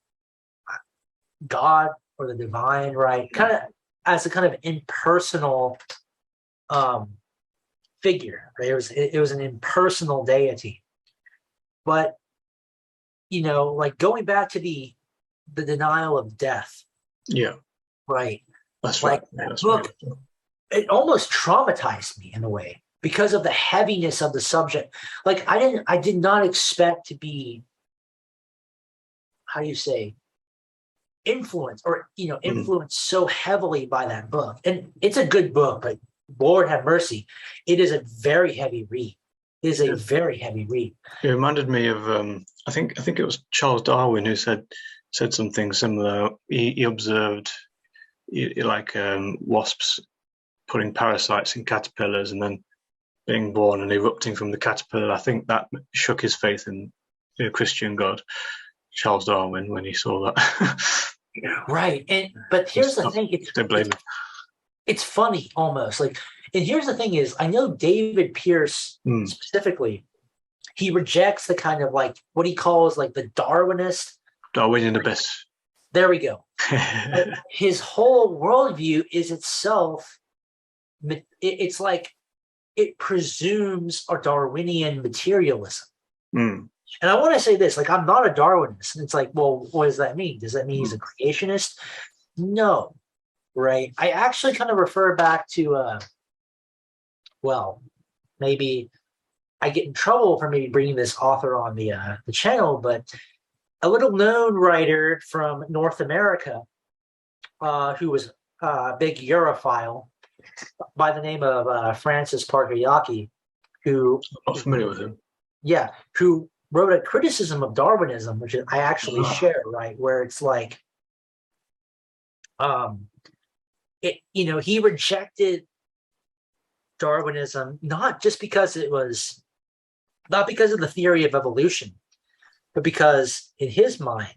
God or the divine, right? Kind of as a kind of impersonal figure, right? It was an impersonal deity. But, like going back to the denial of death. Yeah. Right. That's like right. Yeah, that's book, right. it almost traumatized me in a way because of the heaviness of the subject. Like I did not expect to be, how do you say, influenced or influenced so heavily by that book. And it's a good book, but Lord have mercy, it is a very heavy read. It is a very heavy read. It reminded me of I think it was Charles Darwin who said something similar. He observed like wasps putting parasites in caterpillars and then being born and erupting from the caterpillar. I think that shook his faith in Christian God, Charles Darwin, when he saw that. Right. But here's the thing, don't blame him. It's funny almost like, and here's the thing is, I know David Pierce specifically, he rejects the kind of like what he calls like the Darwinian abyss. There we go. His whole worldview is itself, it's like it presumes a Darwinian materialism. And I want to say this, like, I'm not a Darwinist. And it's like, well, what does that mean? Does that mean he's a creationist? No, right? I actually kind of refer back to, well, maybe I get in trouble for maybe bringing this author on the channel, but a little known writer from North America who was a big Europhile by the name of Francis Parker Yockey, who I'm not familiar with him. Yeah, who wrote a criticism of Darwinism, which I actually share, right? Where it's like, he rejected Darwinism not because of the theory of evolution, but because in his mind,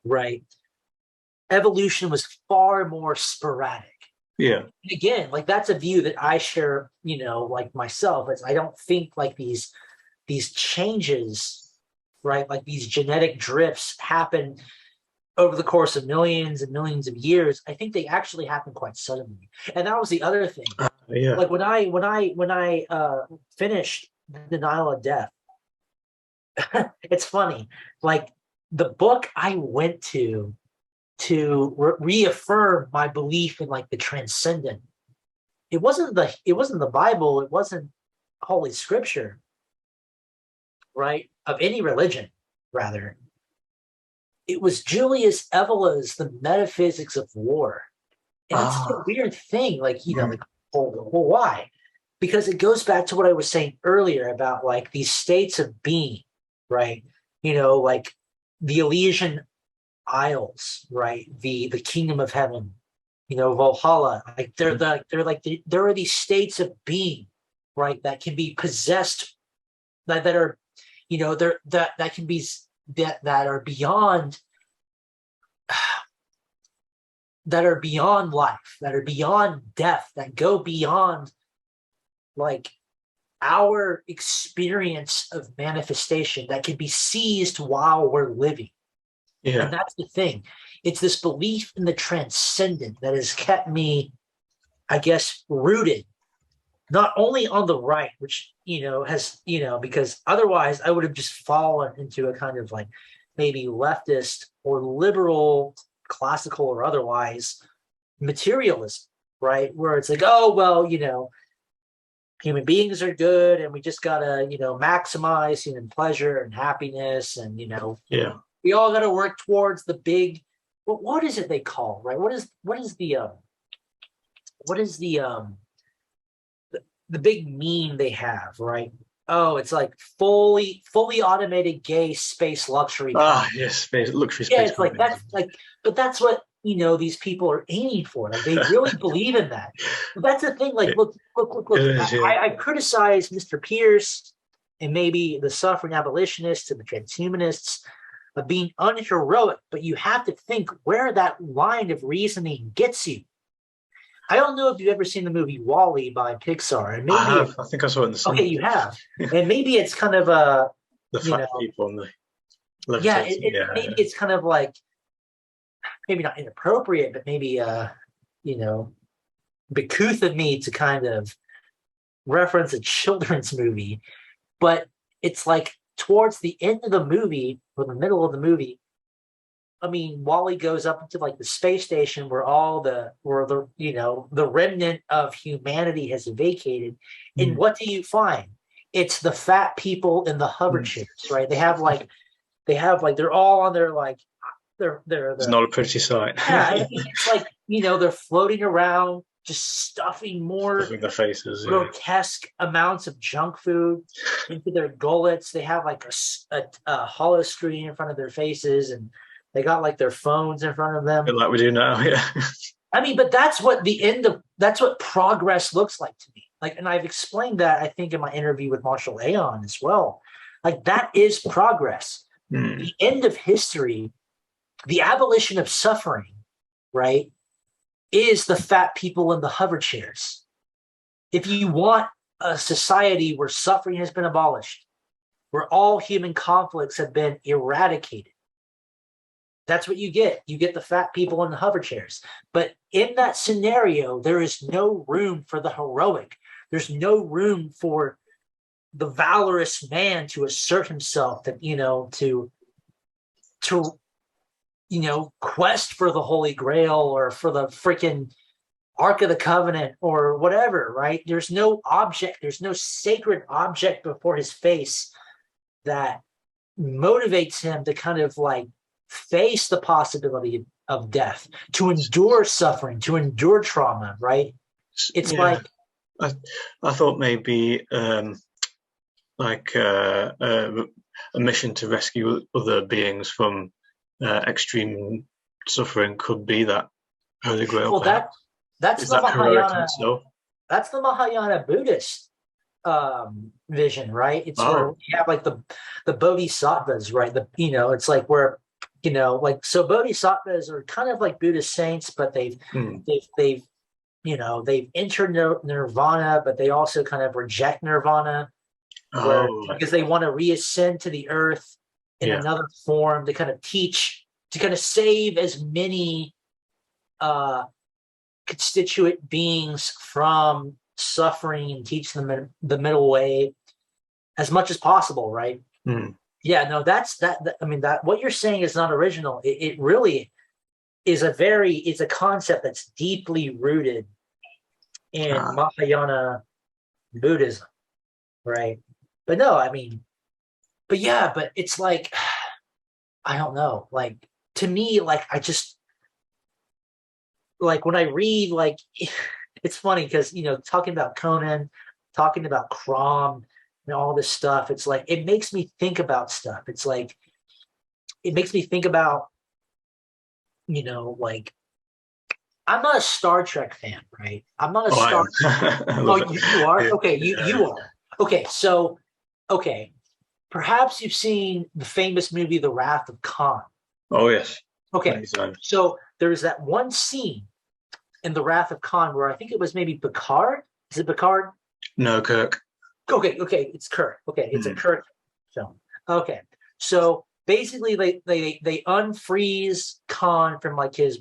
right, evolution was far more sporadic. Yeah. And again, like that's a view that I share, like myself. I don't think like these changes, right, like these genetic drifts happen over the course of millions and millions of years. I think they actually happen quite suddenly. And that was the other thing. Like when I finished Denial of Death, it's funny. Like the book I went to reaffirm my belief in like the transcendent. It wasn't the Bible. It wasn't Holy Scripture, right? Of any religion, rather. It was Julius Evola's The Metaphysics of War. And it's a weird thing, like, like, well, why? Because it goes back to what I was saying earlier about like these states of being, right? Like the Elysian Isles, right? The kingdom of heaven, Valhalla. Like there are these states of being, right? That can be possessed, that are, that can be that are beyond life, that are beyond death, that go beyond like our experience of manifestation, that can be seized while we're living. Yeah. And that's the thing. It's this belief in the transcendent that has kept me, I guess, rooted, not only on the right, which, has, because otherwise I would have just fallen into a kind of like maybe leftist or liberal, classical or otherwise materialism, right? Where it's like, oh, well, human beings are good and we just got to, maximize human pleasure and happiness and, we all got to work towards the big, what is it they call, right? What is the big meme they have, right? Oh, it's like fully automated gay space luxury. Yes, space luxury space. Yeah, it's like that's like, but that's what these people are aiming for. Like they really believe in that. But that's the thing. Like, look. I criticize Mr. Pierce and maybe the suffering abolitionists and the transhumanists of being unheroic, but you have to think where that line of reasoning gets you. I don't know if you've ever seen the movie WALL-E by Pixar. And maybe I have. I think I saw it in the cinema. Okay, you have. And maybe it's kind of the fat people and the maybe it's kind of like, maybe not inappropriate, but maybe becouth of me to kind of reference a children's movie. But it's like towards the end of the movie or the middle of the movie, I mean, Wally goes up into like the space station where the remnant of humanity has vacated. And what do you find? It's the fat people in the hover chairs, right? They're all on their like It's not a pretty sight. yeah, I mean, it's like, they're floating around, just stuffing more Stuffing their faces. Yeah. grotesque amounts of junk food into their gullets. They have like a hollow screen in front of their faces, and they got like their phones in front of them. Like we do now, yeah. I mean, but that's what progress looks like to me. Like, and I've explained that, I think, in my interview with Marshall Aon as well. Like, that is progress. The end of history, the abolition of suffering, right, is the fat people in the hover chairs. If you want a society where suffering has been abolished, where all human conflicts have been eradicated, that's what you get. You get the fat people in the hover chairs. But in that scenario, there is no room for the heroic. There's no room for the valorous man to assert himself, that, to quest for the Holy Grail or for the freaking Ark of the Covenant or whatever, right? There's no object, there's no sacred object before his face that motivates him to kind of like face the possibility of death, to endure suffering, to endure trauma, right? It's like I thought maybe like a mission to rescue other beings from extreme suffering could be that Holy Grail. Well, that's the Mahayana. That's the Mahayana Buddhist vision, right? It's where you have like the bodhisattvas, right? It's like where so bodhisattvas are kind of like Buddhist saints, but they've entered nirvana, but they also kind of reject nirvana, because they want to reascend to the earth in another form to kind of teach, to kind of save as many constituent beings from suffering and teach them the middle way as much as possible, right? Yeah, no, that's that. I mean, that what you're saying is not original. It really is it's a concept that's deeply rooted in Mahayana Buddhism, right? But no, I mean, but it's like, I don't know, like, to me, like, I just, like, when I read, like, it's funny because, talking about Conan, talking about Crom and all this stuff, it's like, it makes me think about stuff. It's like, it makes me think about, like, I'm not a Star Trek fan, right? I'm not a Star Trek. You are? Yeah. Okay, you are. Okay, so, perhaps you've seen the famous movie, The Wrath of Khan. Oh, yes. Okay, so there's that one scene in The Wrath of Khan where I think it was maybe Picard. Is it Picard? No, Kirk. Okay, it's Kirk. Okay, it's a Kirk film. Okay, so basically they unfreeze Khan from like his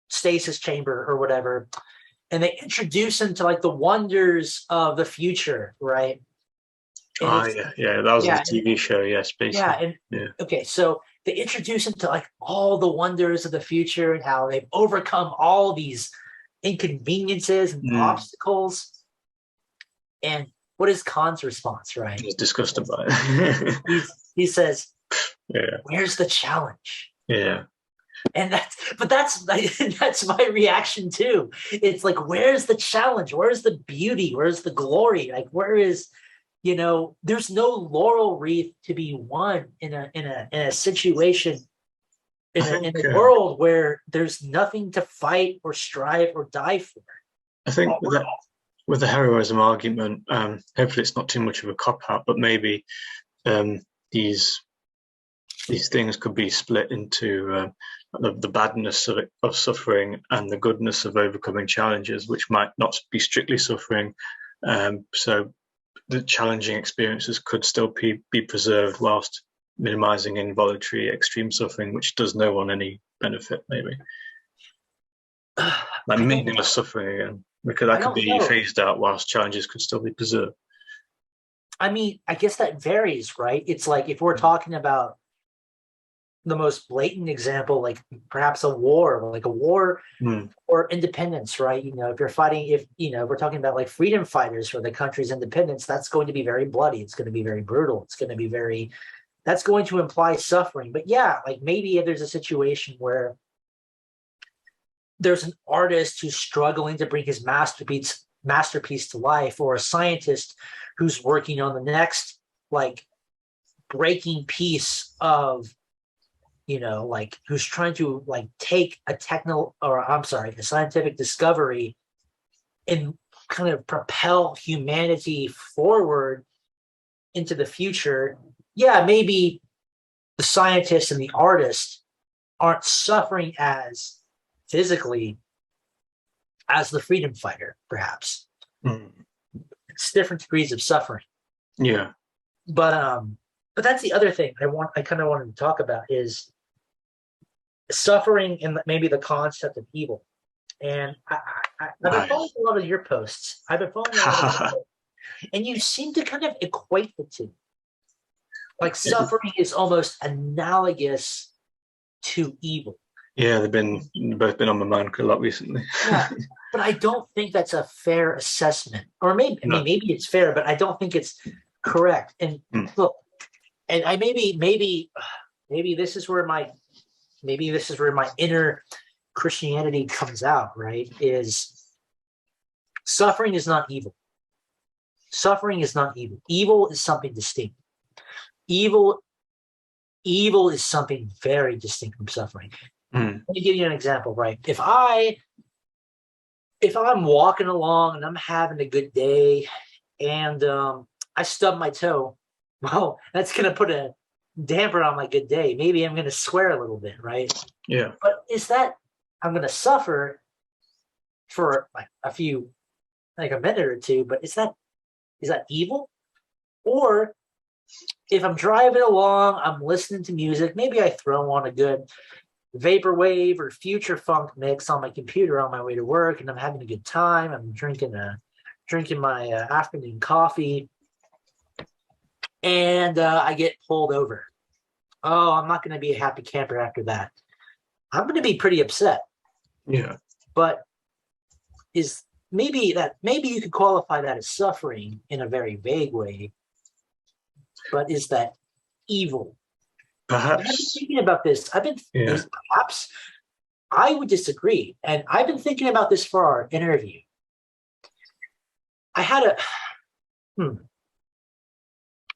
stasis chamber or whatever, and they introduce him to like the wonders of the future, right? Yeah, that was a TV show, yes, basically. Okay, so they introduce him to like all the wonders of the future and how they've overcome all these inconveniences and obstacles. And what is Khan's response, right? He's disgusted by it. he says, "Where's the challenge?" Yeah. And that's my reaction too. It's like, where's the challenge? Where's the beauty? Where's the glory? Like, where is, there's no laurel wreath to be won in a situation in a world where there's nothing to fight or strive or die for. I think with the heroism argument, hopefully it's not too much of a cop-out, but maybe these things could be split into the badness of suffering and the goodness of overcoming challenges, which might not be strictly suffering. So the challenging experiences could still be preserved whilst minimizing involuntary extreme suffering, which does no one any benefit, maybe. Like meaningless suffering again, because that could be phased out whilst challenges could still be preserved. I mean, I guess that varies, right? It's like if we're talking about the most blatant example, like perhaps a war, like a war or independence, right? If you're fighting, if we're talking about like freedom fighters for the country's independence, that's going to be very bloody. It's going to be very brutal. It's going to be that's going to imply suffering. But yeah, like maybe if there's a situation where there's an artist who's struggling to bring his masterpiece to life, or a scientist who's working on the next like breaking piece of, like who's trying to like take a scientific discovery and kind of propel humanity forward into the future. Yeah, maybe the scientist and the artist aren't suffering as physically as the freedom fighter, perhaps. It's different degrees of suffering. Yeah. But that's the other thing I kind of wanted to talk about is suffering and maybe the concept of evil. And I've been following a lot of your posts. And you seem to kind of equate the two. Like suffering is almost analogous to evil. Yeah, they've both been on my mind a lot recently. Yeah, but I don't think that's a fair assessment. Or maybe maybe it's fair, but I don't think it's correct. And look, and I maybe this is where my inner Christianity comes out, right? Is suffering is not evil. Suffering is not evil. Evil is something distinct. Evil is something very distinct from suffering. Let me give you an example, right? If I'm walking along and I'm having a good day and I stub my toe, well, that's going to put a damper on my good day. Maybe I'm going to swear a little bit, right? Yeah. But I'm going to suffer for like a minute or two, but is that evil? Or if I'm driving along, I'm listening to music, maybe I throw on a good vaporwave or future funk mix on my computer on my way to work, and I'm having a good time. I'm drinking my afternoon coffee, and I get pulled over. Oh, I'm not going to be a happy camper after that. I'm going to be pretty upset. Yeah. But maybe you could qualify that as suffering in a very vague way. But is that evil? Perhaps. I've been thinking about this. Perhaps I would disagree. And I've been thinking about this for our interview. I've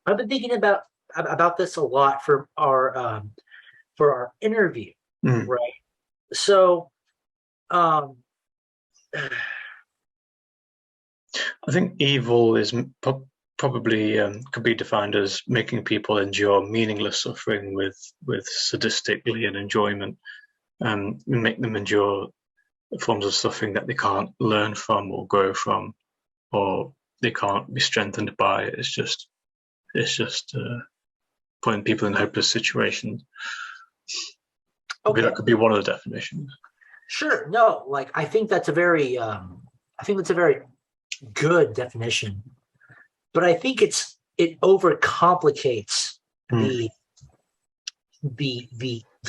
been thinking about this a lot for our interview, right? So, I think evil is probably could be defined as making people endure meaningless suffering with sadistic glee and enjoyment, make them endure forms of suffering that they can't learn from or grow from, or they can't be strengthened by. It's just putting people in hopeless situations. Okay, that could be one of the definitions. Sure. No, like I think that's a very good definition. But I think it overcomplicates the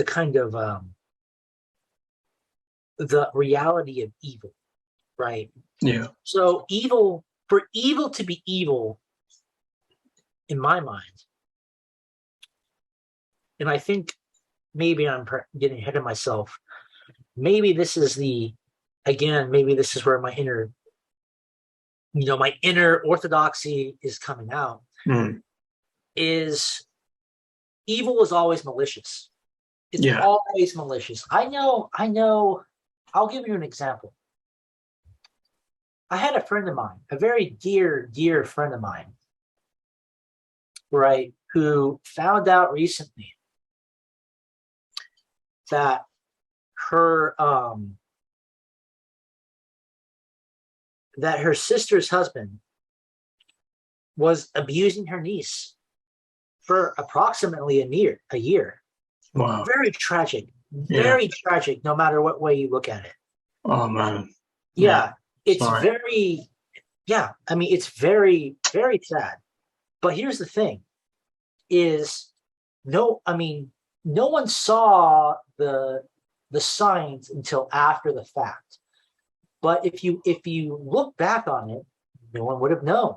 kind of the reality of evil, right? Yeah. So for evil to be evil, in my mind, and I think maybe I'm getting ahead of myself. Maybe this is where my inner orthodoxy is coming out. Is evil is always malicious. It's always malicious. I know. I'll give you an example. I had a friend of mine, a very dear friend of mine, right, who found out recently that her sister's husband was abusing her niece for approximately a year. Wow. Very tragic. Very tragic, no matter what way you look at it. Oh man. Yeah. It's very, very sad. But here's the thing is no one saw the signs until after the fact. But if you look back on it, no one would have known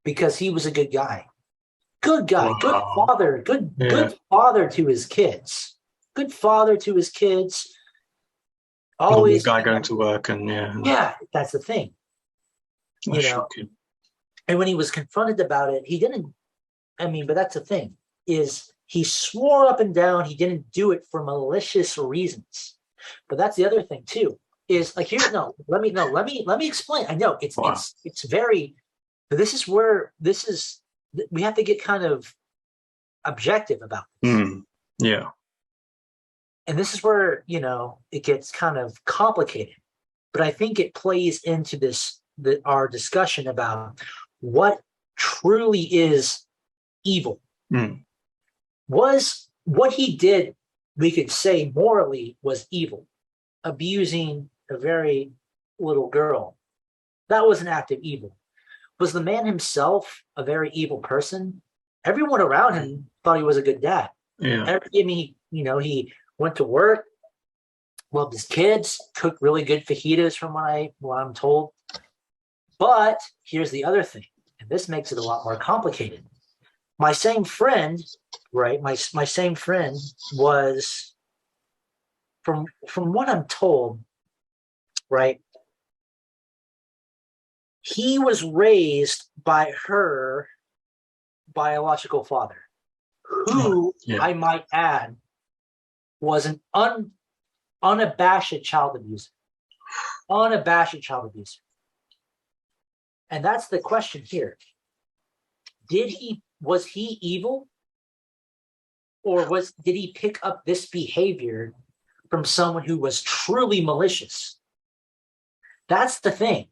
because he was a good guy. Good guy, Wow. good father, good father to his kids. Good father to his kids. Always guy going to work and yeah, that's the thing. That's shocking. And when he was confronted about it, he didn't. I mean, but that's the thing, is he swore up and down he didn't do it for malicious reasons. But that's the other thing too, is like here. Let me explain. I know it's very. This is where we have to get kind of objective about this. Yeah. And this is where, it gets kind of complicated. But I think it plays into our discussion about what truly is evil. Was what he did, we could say morally, was evil. Abusing a very little girl. That was an act of evil. Was the man himself a very evil person? Everyone around him thought he was a good dad. Yeah. He went to work, loved his kids, cooked really good fajitas from what I'm told. But here's the other thing, and this makes it a lot more complicated. My same friend, right? My same friend was, from what I'm told, right? He was raised by her biological father, who, I might add, was an unabashed child abuser. Unabashed child abuser. And that's the question here. Was he evil? Or did he pick up this behavior from someone who was truly malicious? That's the thing.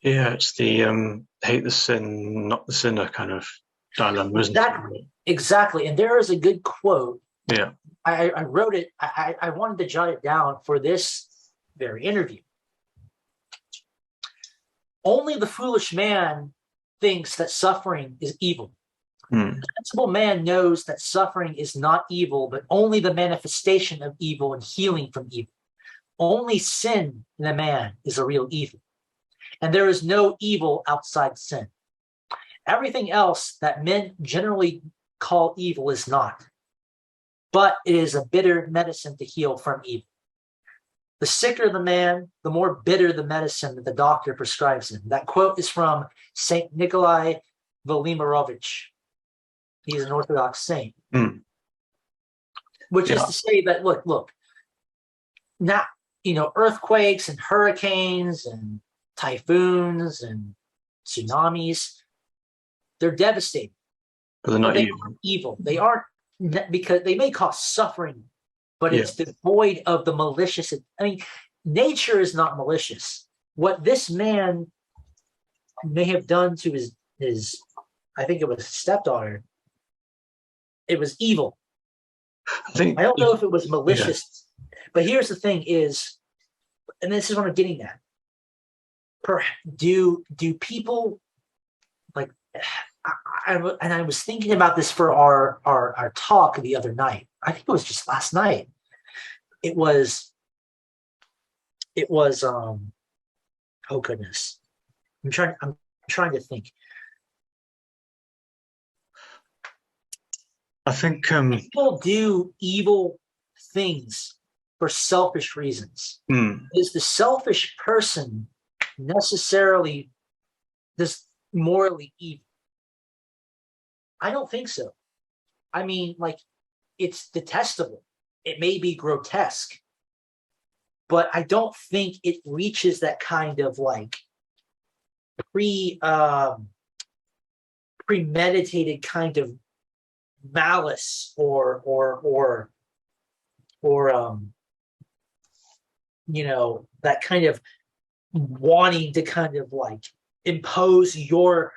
Yeah, it's the hate the sin, not the sinner kind of dilemma, isn't it? Exactly. And there is a good quote. Yeah. I wrote it. I wanted to jot it down for this very interview. Only the foolish man thinks that suffering is evil. The sensible man knows that suffering is not evil, but only the manifestation of evil and healing from evil. Only sin in a man is a real evil. And there is no evil outside sin. Everything else that men generally call evil is not. But it is a bitter medicine to heal from evil. The sicker the man, the more bitter the medicine that the doctor prescribes him. That quote is from Saint Nikolai Velimirovich. He's an Orthodox saint. Which is to say that, look, not, earthquakes and hurricanes and typhoons and tsunamis, they're devastating. But they're not evil. They aren't, because they may cause suffering, but it's devoid of the malicious. I mean, nature is not malicious. What this man may have done to his I think it was his stepdaughter, it was evil. I don't know if it was malicious, but here's the thing is, and this is what I'm getting at. Do people, like, I was thinking about this for our talk the other night. I think it was just last night. It was oh goodness. I'm trying to think. I think people do evil things for selfish reasons. Is the selfish person necessarily this morally evil? I don't think so. I mean, like, it's detestable. It may be grotesque, but I don't think it reaches that kind of like premeditated kind of malice or that kind of wanting to kind of like impose yourself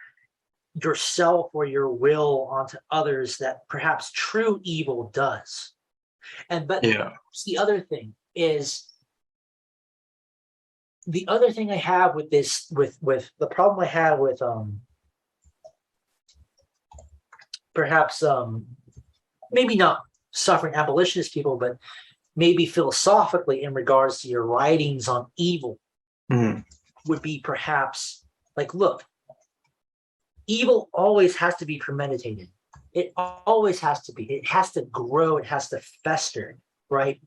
or your will onto others that perhaps true evil does. But the other thing is, the other thing I have with this, with the problem I have with perhaps maybe not suffering abolitionist people, but maybe philosophically in regards to your writings on evil would be perhaps like, look, evil always has to be premeditated. It always has to be. It has to grow. It has to fester, right?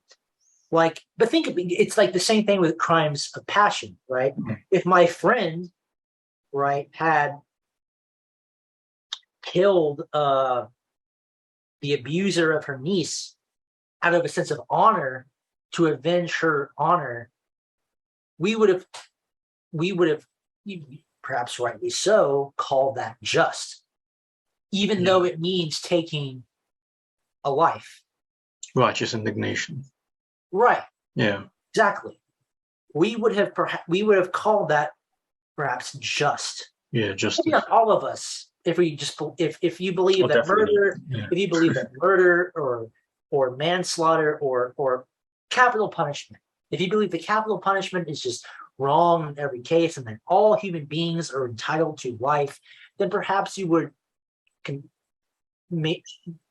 Like, but think of it, it's like the same thing with crimes of passion, right? If my friend, right, had killed the abuser of her niece out of a sense of honor to avenge her honor, we would have, perhaps rightly so, called that just, even though it means taking a life. Righteous indignation. Right. Yeah. Exactly. We would have called that perhaps just. Yeah, just. Maybe not all of us. If you believe that murder, if you believe that murder or manslaughter or capital punishment, if you believe the capital punishment is just wrong in every case and that all human beings are entitled to life, then perhaps you would,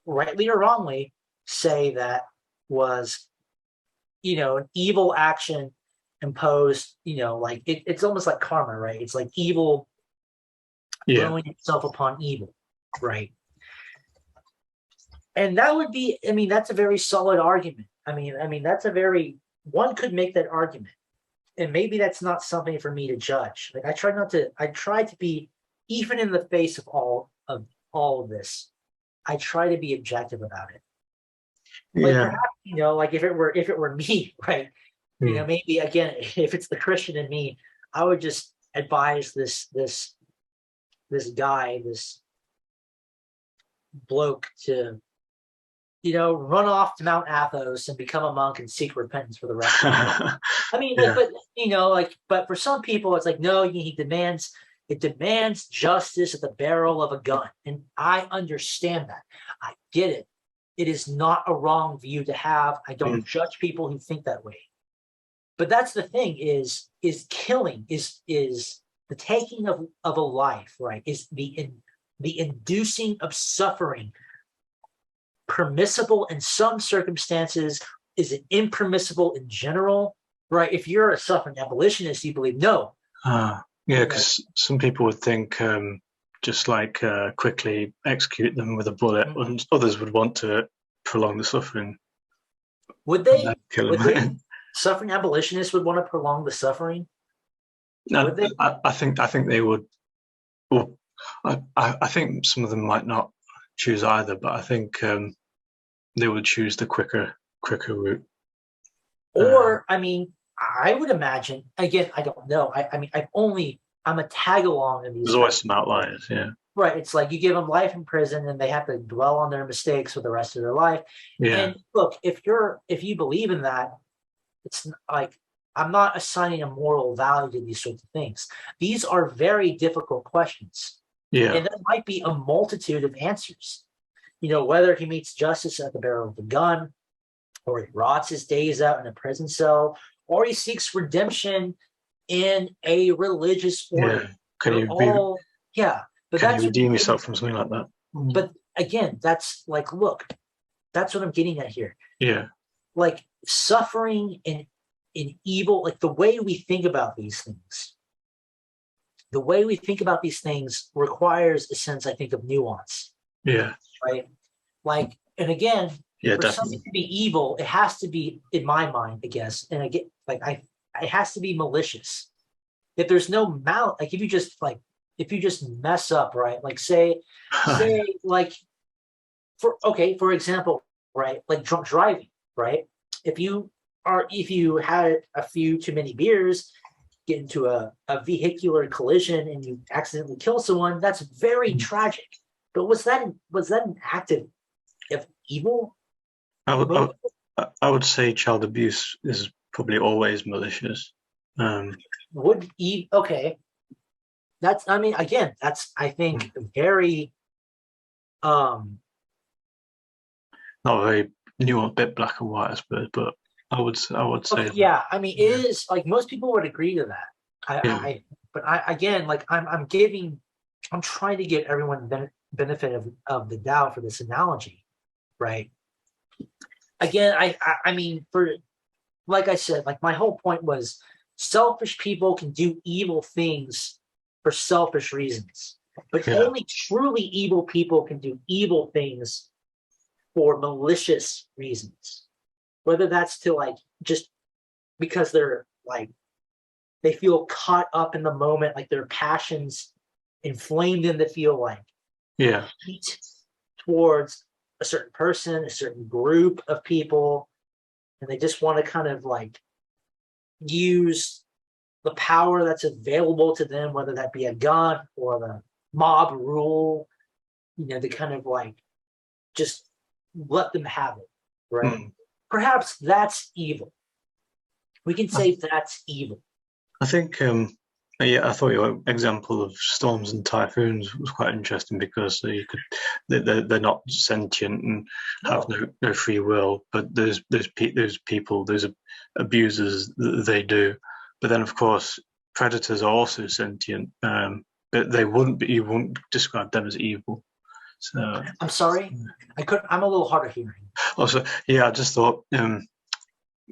rightly or wrongly, say that was, an evil action imposed, like it's almost like karma, right? It's like evil throwing itself upon evil, right? And that would be, that's a very solid argument. One could make that argument. And maybe that's not something for me to judge. Like I try to be, even in the face of all of this, I try to be objective about it. Like perhaps, like if it were me, right? Maybe again, if it's the Christian in me, I would just advise this guy, this bloke to, run off to Mount Athos and become a monk and seek repentance for the rest of his life. But for some people, it's like, no, it demands justice at the barrel of a gun. And I understand that. I get it. It is not a wrong view to have. I don't judge people who think that way. But that's the thing is killing, is the taking of a life, right? Is the inducing of suffering permissible in some circumstances? Is it impermissible in general? Right? If you're a suffering abolitionist, you believe no. Because some people would think just like quickly execute them with a bullet, and others would want to prolong the suffering. Would they? Suffering abolitionists would want to prolong the suffering? No, I think they would. Well, I think some of them might not choose either, but I think they would choose the quicker route. Or I would imagine, again, I don't know. I'm a tag along in these. There's always some outliers, yeah. Right. It's like you give them life in prison and they have to dwell on their mistakes for the rest of their life. Yeah. And look, if you believe in that, it's like, I'm not assigning a moral value to these sorts of things. These are very difficult questions. Yeah. And there might be a multitude of answers. Whether he meets justice at the barrel of the gun, or he rots his days out in a prison cell, or he seeks redemption in a religious order. Yeah. Can you redeem yourself from something like that? But again, that's like, look, that's what I'm getting at here. Yeah. Like suffering and evil, like the way we think about these things requires a sense, I think, of nuance. Yeah. Right. Like, and again, for something to be evil, it has to be, in my mind, I guess, and I get it has to be malicious. If there's no malice, like if you just mess up, right? Like say like for example, right? Like drunk driving, right? If you had a few too many beers, get into a vehicular collision and you accidentally kill someone, that's very tragic. But was that an act of evil? I would say child abuse is probably always malicious. Okay. That's I think very not very nuanced, bit black and white, I suppose, but I would say it is like most people would agree to that. I'm trying to give everyone the benefit of the doubt for this analogy, right? again, I mean, for like I said, like my whole point was selfish people can do evil things for selfish reasons, but Yeah. only truly evil people can do evil things for malicious reasons. Whether that's to like just because they're like they feel caught up in the moment, like their passions inflame them to feel like Yeah. hate towards a certain person, a certain group of people, and they just want to kind of like use the power that's available to them, whether that be a gun or the mob rule, to kind of like just let them have it, right? Mm. Perhaps that's evil. We can say that's evil. I think, yeah, I thought your example of storms and typhoons was quite interesting because they're not sentient and have no free will, but those people, those abusers, they do. But then, of course, predators are also sentient, but you wouldn't describe them as evil. So I'm sorry, I'm a little hard of hearing. also, yeah, I just thought.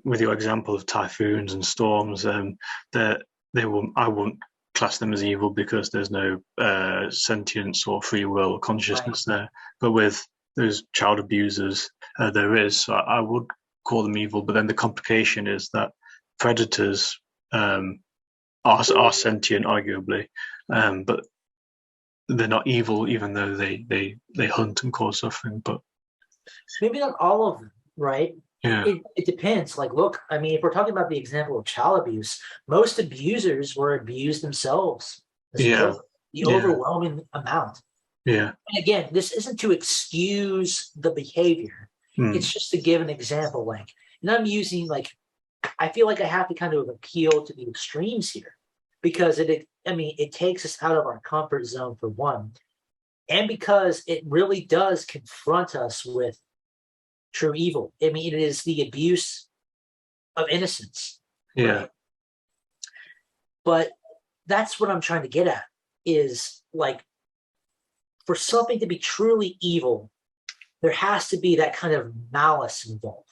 With your example of typhoons and storms, that I won't class them as evil because there's no sentience or free will or consciousness there. But with those child abusers, there is. So I would call them evil. But then the complication is that predators are sentient, arguably, but they're not evil, even though they hunt and cause suffering. But maybe not all of them, right? yeah. It depends. Like, look, I mean, if we're talking about the example of child abuse, most abusers were abused themselves as children, the overwhelming amount. Yeah. And again, this isn't to excuse the behavior. It's just to give an example. Like, and I'm using like, I feel like I have to kind of appeal to the extremes here because it takes us out of our comfort zone for one. And because it really does confront us with true evil. I mean, it is the abuse of innocence. Yeah. Right? But that's what I'm trying to get at is like, for something to be truly evil, there has to be that kind of malice involved.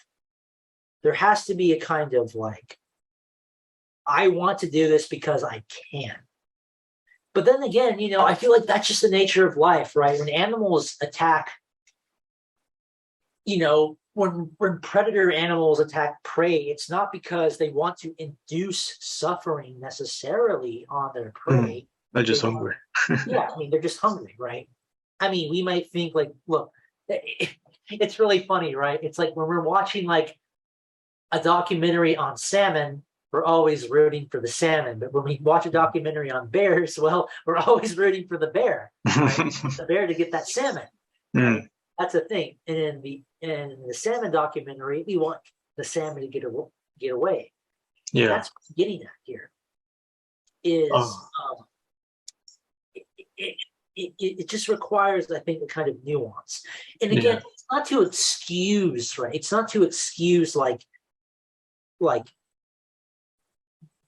There has to be a kind of like, I want to do this because I can. But then again, I feel like that's just the nature of life, right? When animals attack, when predator animals attack prey, it's not because they want to induce suffering necessarily on their prey. They're just hungry. Yeah, I mean, they're just hungry, right? I mean, we might think like, look, it's really funny, right? It's like when we're watching like a documentary on salmon, we're always rooting for the salmon. But when we watch a documentary on bears, well, we're always rooting for the bear, right? The bear to get that salmon. Right? That's the thing. And in the salmon documentary, we want the salmon to get away. Yeah, that's what I'm getting at here. It just requires, I think, a kind of nuance. And again, it's not to excuse, right? It's not to excuse like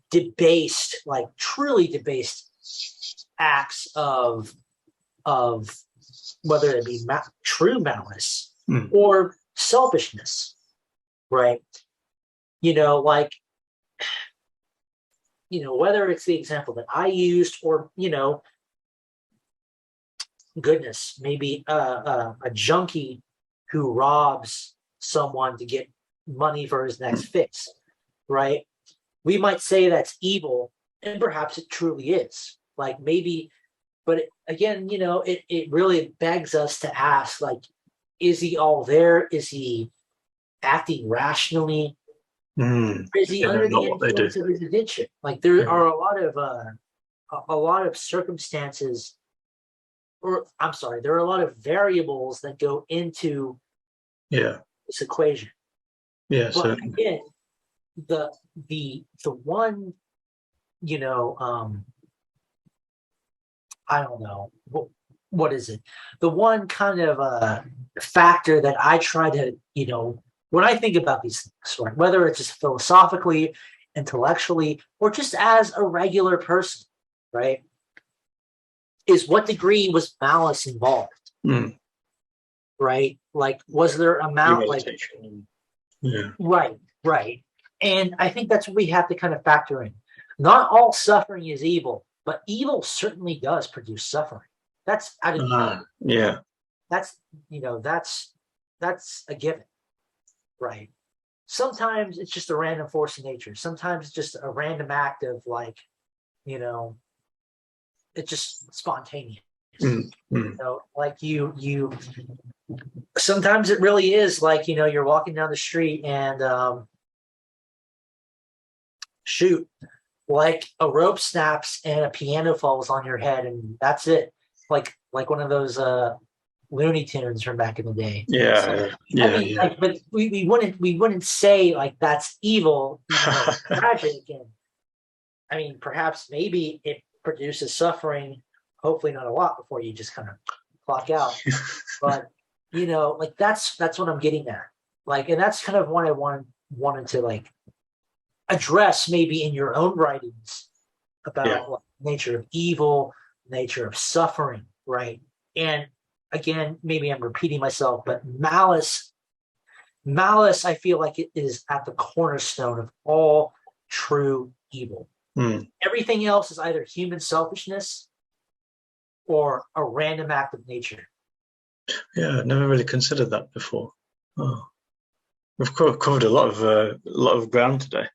debased, like truly debased acts of whether it be true malice or selfishness, right? Whether it's the example that I used or, goodness, maybe a junkie who robs someone to get money for his next fix, right? We might say that's evil, and perhaps it truly is. Like maybe, but again, it really begs us to ask, like, is he all there? Is he acting rationally? Or is he under the influence of his addiction? Like there are a lot of circumstances, or I'm sorry, there are a lot of variables that go into this equation. Yeah. But again, the one, I don't know, what is it? The one kind of factor that I try to, when I think about these things, right, whether it's just philosophically, intellectually, or just as a regular person, right, is what degree was malice involved, right? Like, was there amount like Premeditation. Yeah. right. And I think that's what we have to kind of factor in. Not all suffering is evil, but evil certainly does produce suffering. That's out of Yeah. that's that's a given, right? Sometimes it's just a random force of nature. Sometimes it's just a random act of like, you know, it's just spontaneous. Like you sometimes it really is like, you're walking down the street and shoot, like a rope snaps and a piano falls on your head and that's it. Like one of those Looney Tunes from back in the day. Yeah. I mean, like, but we wouldn't say like that's evil, even though it's tragic. And I mean, perhaps maybe it produces suffering, hopefully not a lot before you just kind of clock out. But like that's what I'm getting at. Like, and that's kind of what I wanted to like address maybe in your own writings about like, nature of evil, nature of suffering, right? And again, maybe I'm repeating myself, but malice, I feel like it is at the cornerstone of all true evil. Everything else is either human selfishness or a random act of nature. Yeah, never really considered that before. Oh, we've covered a lot of ground today.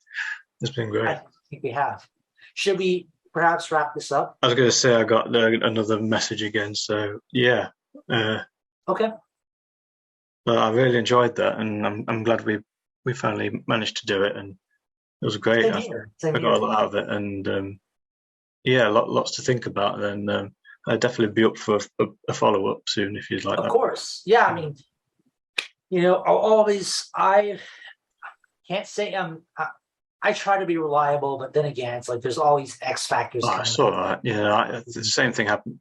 It's been great. I think we have. Should we perhaps wrap this up? I was going to say I got another message again, so yeah. Okay. But I really enjoyed that, and I'm glad we finally managed to do it, and it was great. Same I got a lot out of it, and lots to think about. And I'd definitely be up for a follow up soon if you'd like. Of course, yeah. I mean, I can't say I try to be reliable, but then again, it's like there's always X factors. I saw that. Yeah, the same thing happened.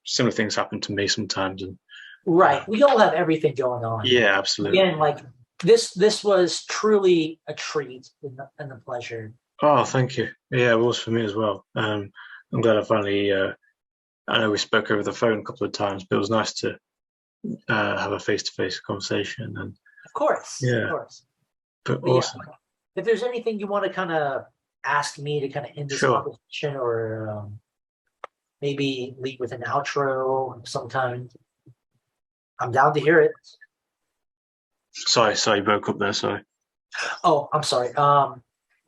Similar things happen to me sometimes, and right. We all have everything going on. Yeah, absolutely. Again, like this was truly a treat and a pleasure. Oh, thank you. Yeah, it was for me as well. I'm glad I finally. I know we spoke over the phone a couple of times, but it was nice to have a face-to-face conversation. And of course. But awesome. Yeah, if there's anything you want to kind of ask me to kind of end this conversation, or maybe lead with an outro sometime, I'm down to hear it. Sorry, you broke up there. Sorry. Oh, I'm sorry.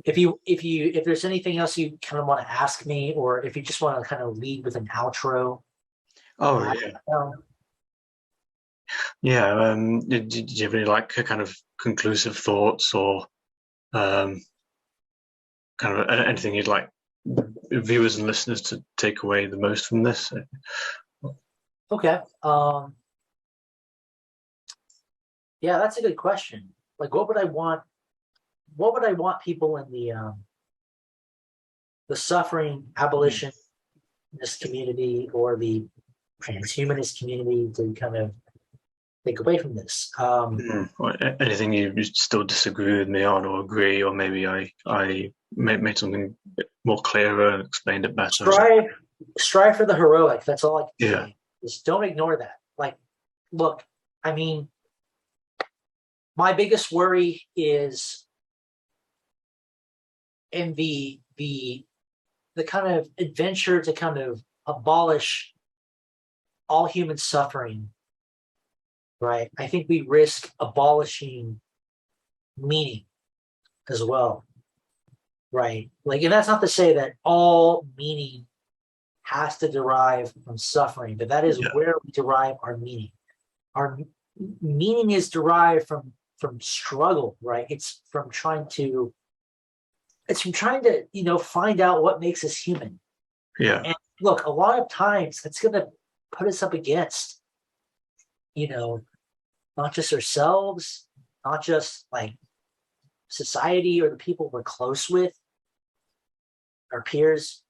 If there's anything else you kind of want to ask me, or if you just want to kind of lead with an outro. Oh yeah. Did you have any like kind of conclusive thoughts or kind of anything you'd like viewers and listeners to take away the most from this? Okay. Yeah, that's a good question. Like, what would I want people in the suffering abolitionist community or the transhumanist community to kind of take away from this? Anything you still disagree with me on, or agree, or maybe I made something more clearer and explained it better. Strive for the heroic. That's all I can say. Just don't ignore that. Like, look, I mean, my biggest worry is in the kind of adventure to kind of abolish all human suffering, right? I think we risk abolishing meaning as well, right? Like, and that's not to say that all meaning has to derive from suffering, but that is where we derive our meaning. Our meaning is derived from struggle, right? It's from trying to find out what makes us human. Yeah. And look, a lot of times it's going to put us up against, not just ourselves, not just like society or the people we're close with, our peers.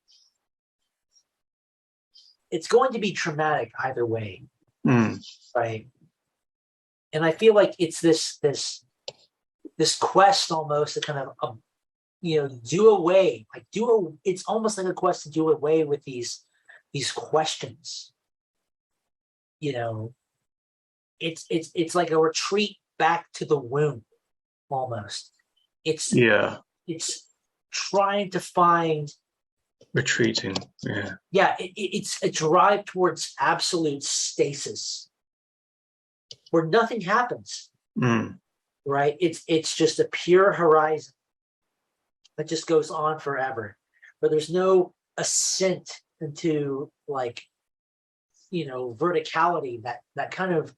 It's going to be traumatic either way, right? And I feel like it's this quest almost to kind of do away, it's almost like a quest to do away with these questions, it's like a retreat back to the womb almost. It's trying to find retreating. It's a drive towards absolute stasis where nothing happens. Right? It's just a pure horizon that just goes on forever, but there's no ascent into like, verticality that kind of,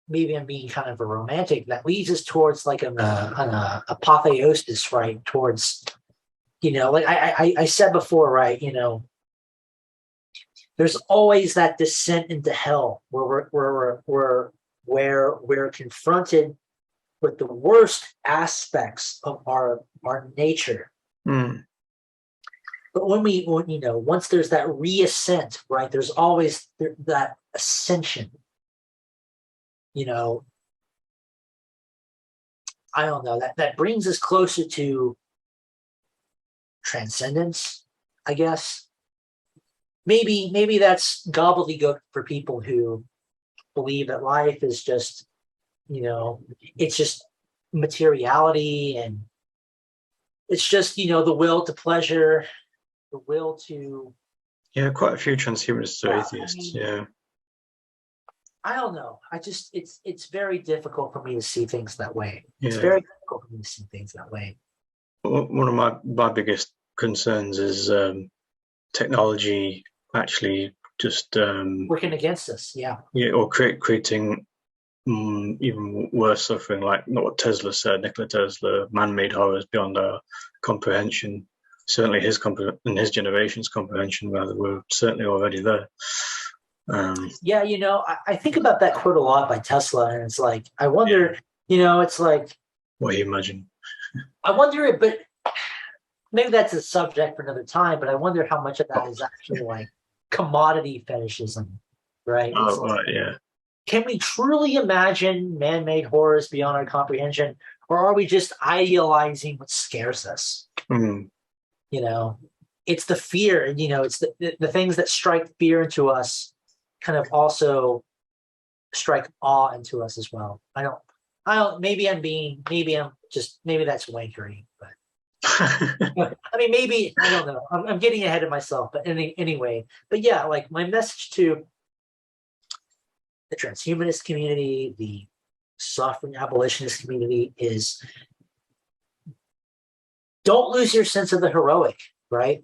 maybe I'm being kind of a romantic, that leads us towards like an apotheosis, right? Towards, like I said before, right? There's always that descent into hell where we're confronted with the worst aspects of our nature. But once there's that reascent, right? There's always that ascension. I don't know, that brings us closer to transcendence, I guess. Maybe that's gobbledygook for people who believe that life is just, it's just materiality, and it's just, the will to pleasure, the will to. Yeah, quite a few transhumanists are atheists. I don't know. It's very difficult for me to see things that way. Yeah. It's very difficult for me to see things that way. One of my biggest concerns is technology actually just working against us. Or creating even worse suffering, like not what Tesla said, Nikola Tesla, man-made horrors beyond our comprehension. Certainly his generation's comprehension, rather, we're certainly already there. I think about that quote a lot by Tesla, and it's like, I wonder, it's like, what do you imagine? I wonder it, but maybe that's a subject for another time, but I wonder how much of that is actually like commodity fetishism, right? Can we truly imagine man-made horrors beyond our comprehension, or are we just idealizing what scares us? It's the fear, and it's the things that strike fear into us kind of also strike awe into us as well. I don't, maybe that's wankery, but I mean, maybe, I don't know. I'm getting ahead of myself, but anyway, but yeah, like my message to the transhumanist community, the suffering-abolitionist community is, don't lose your sense of the heroic, right?